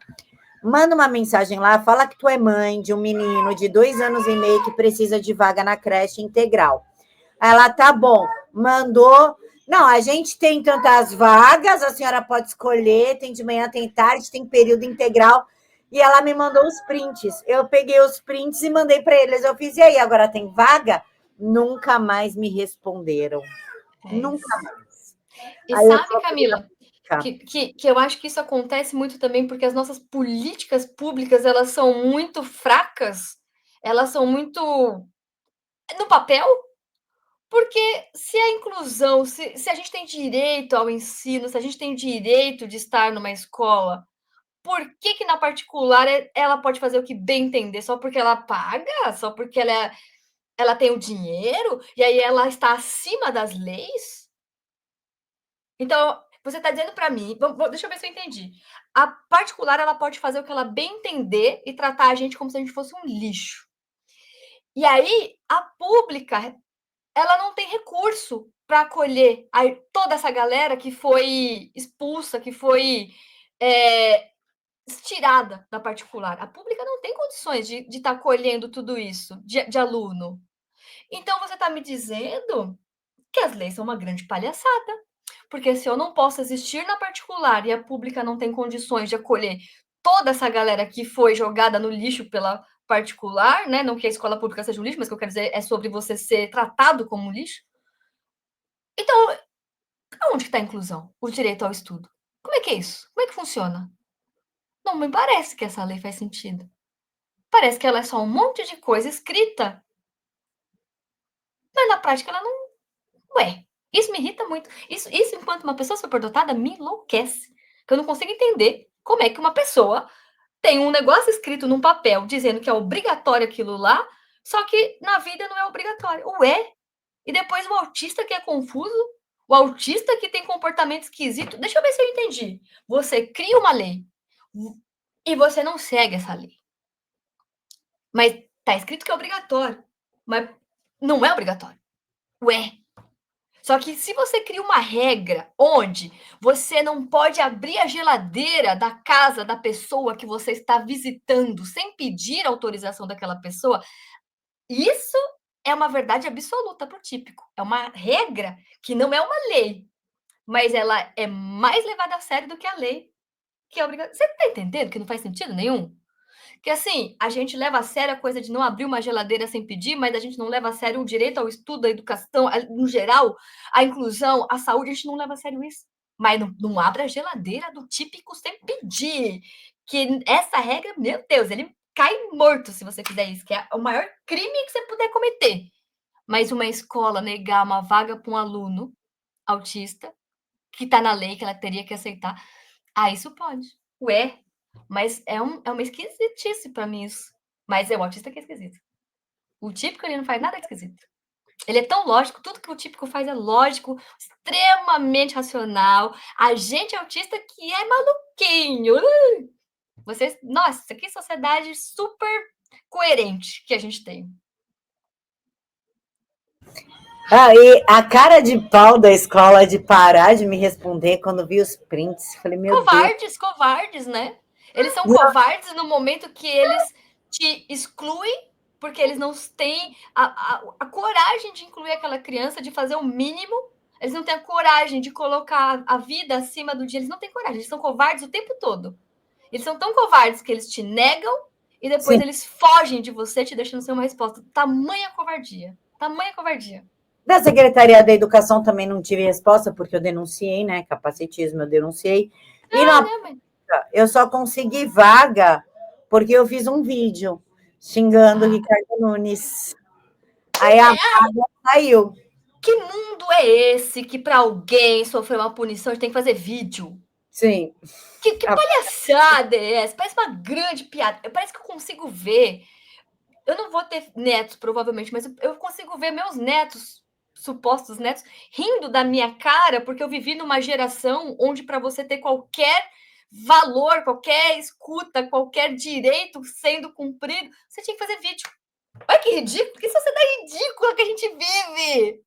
manda uma mensagem lá, fala que tu é mãe de um menino de 2 anos e meio que precisa de vaga na creche integral. Ela, tá bom, mandou. Não, a gente tem tantas vagas, a senhora pode escolher, tem de manhã, tem tarde, tem período integral. E ela me mandou os prints. Eu peguei os prints e mandei para eles. Eu fiz, e aí, agora tem vaga? Nunca mais me responderam. Nunca mais. E Aí eu sabe, só Camila, que eu acho que isso acontece muito também porque as nossas políticas públicas, elas são muito fracas, elas são muito no papel, porque se a inclusão, se a gente tem direito ao ensino, se a gente tem direito de estar numa escola, por que na particular ela pode fazer o que bem entender? Só porque ela paga? Só porque ela tem o dinheiro? E aí ela está acima das leis? Então, você está dizendo para mim, deixa eu ver se eu entendi. A particular, ela pode fazer o que ela bem entender e tratar a gente como se a gente fosse um lixo. E aí, a pública, ela não tem recurso para acolher toda essa galera que foi expulsa, que foi estirada da particular. A pública não tem condições de estar acolhendo tudo isso de aluno. Então, você está me dizendo que as leis são uma grande palhaçada. Porque se eu não posso existir na particular e a pública não tem condições de acolher toda essa galera que foi jogada no lixo pela particular, né? Não que a escola pública seja um lixo, mas o que eu quero dizer é sobre você ser tratado como um lixo. Então, onde está a inclusão? O direito ao estudo? Como é que é isso? Como é que funciona? Não me parece que essa lei faz sentido. Parece que ela é só um monte de coisa escrita, mas na prática ela não. Ué, isso me irrita muito. Isso enquanto uma pessoa superdotada, me enlouquece. Que eu não consigo entender como é que uma pessoa tem um negócio escrito num papel dizendo que é obrigatório aquilo lá, só que na vida não é obrigatório. Ué? E depois o autista que é confuso, o autista que tem comportamento esquisito. Deixa eu ver se eu entendi. Você cria uma lei e você não segue essa lei. Mas tá escrito que é obrigatório, mas não é obrigatório. Ué? Só que se você cria uma regra onde você não pode abrir a geladeira da casa da pessoa que você está visitando sem pedir autorização daquela pessoa, isso é uma verdade absoluta para o típico. É uma regra que não é uma lei, mas ela é mais levada a sério do que a lei, que é obrigatória. Você está entendendo que não faz sentido nenhum? Que assim, a gente leva a sério a coisa de não abrir uma geladeira sem pedir, mas a gente não leva a sério o direito ao estudo, à educação, no geral, a inclusão, a saúde, a gente não leva a sério isso. Mas não abre a geladeira do típico sem pedir. Que essa regra, meu Deus, ele cai morto se você fizer isso, que é o maior crime que você puder cometer. Mas uma escola negar uma vaga para um aluno autista, que está na lei, que ela teria que aceitar, isso pode. Ué, mas é uma esquisitice para mim isso. Mas é o autista que é esquisito. O típico, ele não faz nada esquisito. Ele é tão lógico, tudo que o típico faz é lógico, extremamente racional. A gente autista que é maluquinho. Vocês, nossa, que sociedade super coerente que a gente tem. E a cara de pau da escola de parar de me responder quando vi os prints. Falei, meu Deus. Covardes, né? Eles são covardes no momento que eles te excluem, porque eles não têm a coragem de incluir aquela criança, de fazer o mínimo. Eles não têm a coragem de colocar a vida acima do dia. Eles não têm coragem. Eles são covardes o tempo todo. Eles são tão covardes que eles te negam e depois eles fogem de você, te deixando sem uma resposta. Tamanha covardia. Tamanha covardia. Da Secretaria da Educação também não tive resposta, porque eu denunciei, né? Capacitismo, eu denunciei. E na eu só consegui vaga porque eu fiz um vídeo xingando o Ricardo Nunes. Aí a vaga saiu. Que mundo é esse que para alguém sofrer uma punição a gente tem que fazer vídeo? Sim. Que palhaçada é essa? Parece uma grande piada. Parece que eu consigo ver. Eu não vou ter netos, provavelmente, mas eu consigo ver meus netos, supostos netos, rindo da minha cara, porque eu vivi numa geração onde, para você ter qualquer valor, qualquer escuta, qualquer direito sendo cumprido, você tinha que fazer vídeo. Olha que ridículo, que sociedade ridícula que a gente vive.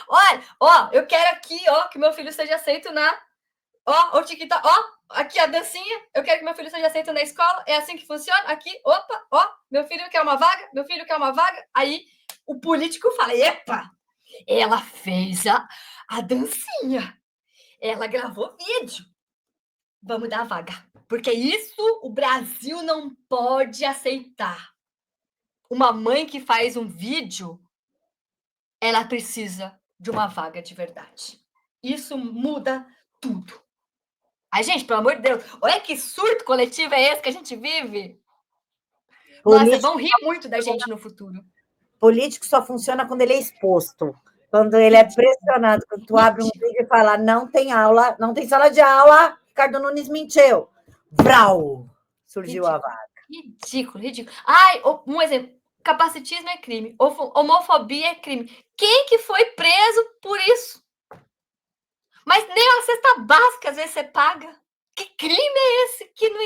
Olha, eu quero aqui, que meu filho seja aceito na... o TikTok, aqui a dancinha, eu quero que meu filho seja aceito na escola, é assim que funciona, aqui, opa, meu filho quer uma vaga, aí o político fala, epa, ela fez a dancinha, ela gravou vídeo, vamos dar a vaga, porque isso o Brasil não pode aceitar. Uma mãe que faz um vídeo, ela precisa de uma vaga de verdade. Isso muda tudo. Ai, gente, pelo amor de Deus, olha que surto coletivo é esse que a gente vive. Nossa, vão rir muito da gente no futuro. Político só funciona quando ele é exposto. Quando ele é pressionado, quando tu abre um vídeo e fala, não tem aula, não tem sala de aula, Ricardo Nunes mentiu. Vrau! Surgiu a vaga. Ridículo. Ai, um exemplo. Capacitismo é crime. Homofobia é crime. Quem que foi preso por isso? Mas nem a cesta básica às vezes você paga. Que crime é esse? Que não...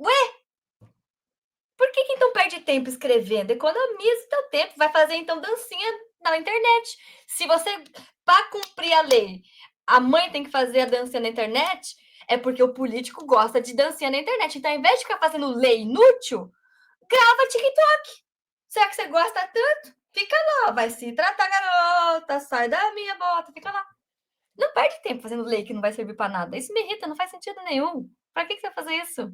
Ué? Por que então perde tempo escrevendo? Economiza seu tempo. Vai fazer então dancinha na internet. Se você, para cumprir a lei, a mãe tem que fazer a dancinha na internet, é porque o político gosta de dancinha na internet. Então, ao invés de ficar fazendo lei inútil, grava TikTok. Será que você gosta tanto? Fica lá, vai se tratar, garota, sai da minha bota, fica lá. Não perde tempo fazendo lei que não vai servir para nada. Isso me irrita, não faz sentido nenhum. Para que você vai fazer isso?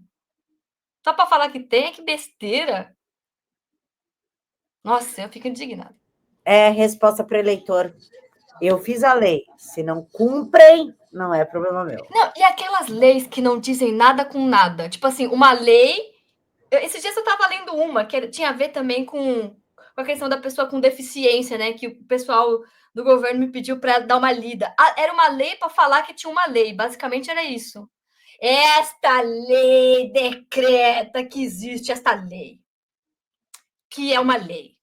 Só para falar que tem, que besteira. Nossa, eu fico indignada. É resposta para o eleitor. Eu fiz a lei. Se não cumprem, não é problema meu. Não, e aquelas leis que não dizem nada com nada. Tipo assim, uma lei... Esses dias eu estava lendo uma que tinha a ver também com a questão da pessoa com deficiência, né? Que o pessoal do governo me pediu para dar uma lida. Era uma lei para falar que tinha uma lei. Basicamente era isso. Esta lei decreta que existe esta lei. Que é uma lei.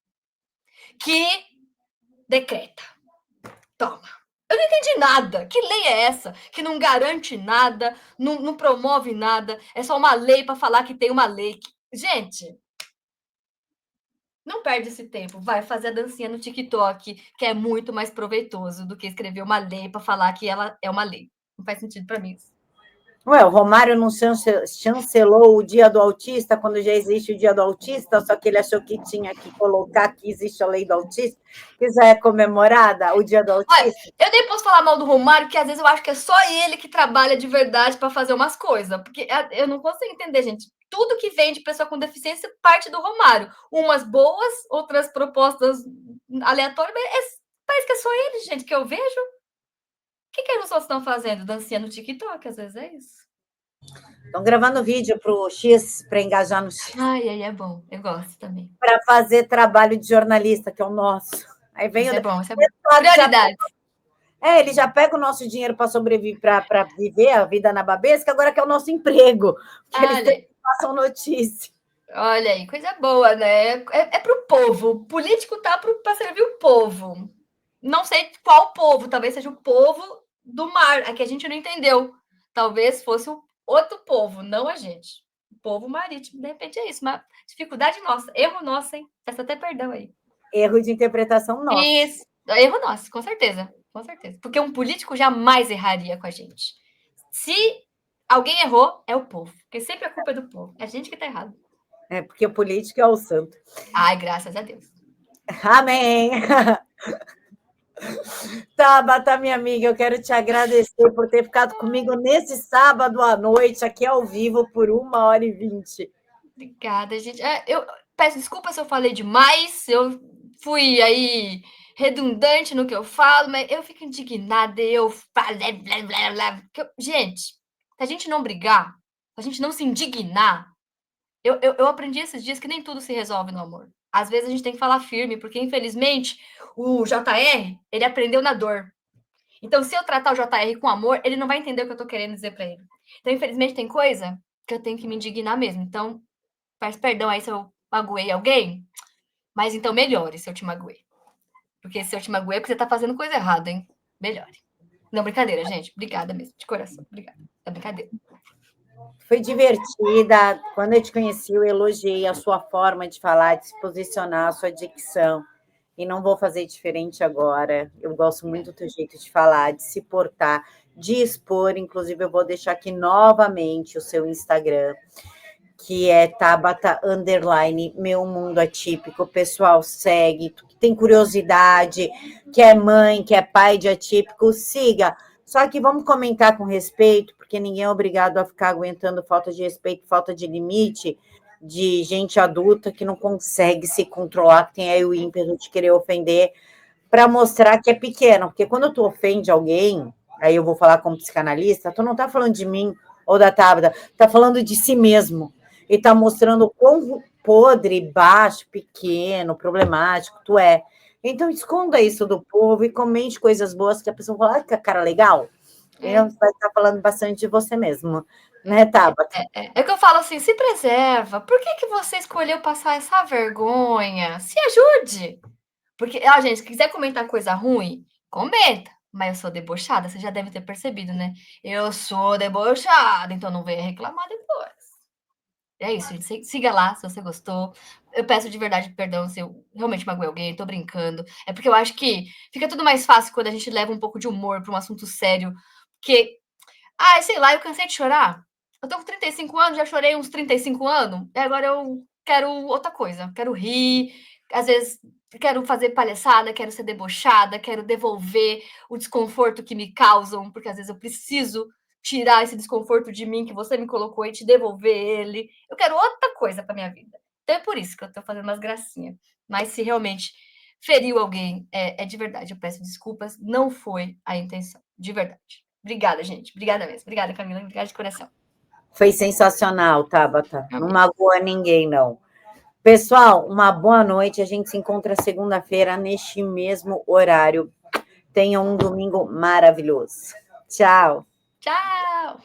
Que decreta. Toma. Eu não entendi nada. Que lei é essa? Que não garante nada, não promove nada. É só uma lei para falar que tem uma lei. Gente, não perde esse tempo. Vai fazer a dancinha no TikTok, que é muito mais proveitoso do que escrever uma lei para falar que ela é uma lei. Não faz sentido para mim isso. Ué, o Romário não chancelou o Dia do Autista quando já existe o Dia do Autista, só que ele achou que tinha que colocar que existe a lei do autista, que já é comemorada, o Dia do Autista. Olha, eu nem posso falar mal do Romário, porque às vezes eu acho que é só ele que trabalha de verdade para fazer umas coisas, porque eu não consigo entender, gente. tudo que vem de pessoa com deficiência parte do Romário. Umas boas, outras propostas aleatórias, mas parece que é só ele, gente, que eu vejo. O que os outros estão fazendo? Dancinha no TikTok, às vezes é isso. Estão gravando vídeo para o X, para engajar no X. Ai, aí é bom, eu gosto também. Para fazer trabalho de jornalista, que é o nosso. Aí vem Isso o... é bom, isso é bom. Prioridades. Ele já pega o nosso dinheiro para sobreviver, para viver a vida na Babesca, agora que é o nosso emprego, que eles sempre passam notícia. Olha aí, coisa boa, né? É para o povo. O político tá para servir o povo. Não sei qual povo, talvez seja o povo do mar, a que a gente não entendeu. Talvez fosse o outro povo, não a gente. O povo marítimo, de repente é isso. Uma dificuldade nossa, erro nosso, hein? Peço até perdão aí. Erro de interpretação nosso. Isso, erro nosso, com certeza. Com certeza. Porque um político jamais erraria com a gente. Se alguém errou, é o povo. Porque sempre a culpa é do povo. É a gente que tá errado. É, porque o político é o santo. Ai, graças a Deus. Amém! Tabata, minha amiga, eu quero te agradecer por ter ficado comigo nesse sábado à noite, aqui ao vivo, por 1h20. Obrigada, gente. Eu peço desculpa se eu falei demais, eu fui aí redundante no que eu falo, mas eu fico indignada, eu falei, blá, blá, blá. Gente, se a gente não brigar, se a gente não se indignar, eu aprendi esses dias que nem tudo se resolve no amor. Às vezes a gente tem que falar firme, porque infelizmente o JR, ele aprendeu na dor. Então, se eu tratar o JR com amor, ele não vai entender o que eu tô querendo dizer para ele. Então, infelizmente, tem coisa que eu tenho que me indignar mesmo. Então, peço perdão aí se eu magoei alguém, mas então melhore se eu te magoei. Porque se eu te magoei é porque você tá fazendo coisa errada, hein? Melhore. Não, brincadeira, gente. Obrigada mesmo, de coração. Obrigada. É brincadeira. Foi divertida. Quando eu te conheci, eu elogiei a sua forma de falar, de se posicionar, a sua dicção. E não vou fazer diferente agora. Eu gosto muito do teu jeito de falar, de se portar, de expor. Inclusive, eu vou deixar aqui novamente o seu Instagram, que é Tabata _ Meu Mundo Atípico. O pessoal segue, tu que tem curiosidade, que é mãe, que é pai de atípico, siga. Só que vamos comentar com respeito, porque ninguém é obrigado a ficar aguentando falta de respeito, falta de limite de gente adulta que não consegue se controlar, que tem aí o ímpeto de querer ofender, para mostrar que é pequeno. Porque quando tu ofende alguém, aí eu vou falar como psicanalista, tu não tá falando de mim ou da Tabata, tá falando de si mesmo. E tá mostrando o quão podre, baixo, pequeno, problemático tu é. Então, esconda isso do povo e comente coisas boas que a pessoa fala, que cara legal. Então, você vai estar falando bastante de você mesmo, né, Tabata? É que eu falo assim, se preserva. Por que você escolheu passar essa vergonha? Se ajude. Porque, gente, se quiser comentar coisa ruim, comenta. Mas eu sou debochada, você já deve ter percebido, né? Eu sou debochada, então não venha reclamar depois. É isso, gente. Siga lá se você gostou. Eu peço de verdade perdão se eu realmente magoei alguém, tô brincando. É porque eu acho que fica tudo mais fácil quando a gente leva um pouco de humor para um assunto sério. Porque, sei lá, eu cansei de chorar. Eu tô com 35 anos, já chorei uns 35 anos, e agora eu quero outra coisa. Quero rir, às vezes quero fazer palhaçada, quero ser debochada, quero devolver o desconforto que me causam, porque às vezes eu preciso tirar esse desconforto de mim que você me colocou e te devolver ele. Eu quero outra coisa para minha vida. Então é por isso que eu tô fazendo umas gracinhas. Mas se realmente feriu alguém, é de verdade, eu peço desculpas, não foi a intenção, de verdade. Obrigada, gente. Obrigada mesmo. Obrigada, Camila. Obrigada de coração. Foi sensacional, Tabata. Não Amém. magoa ninguém, não. Pessoal, uma boa noite. A gente se encontra segunda-feira neste mesmo horário. Tenham um domingo maravilhoso. Tchau. Tchau!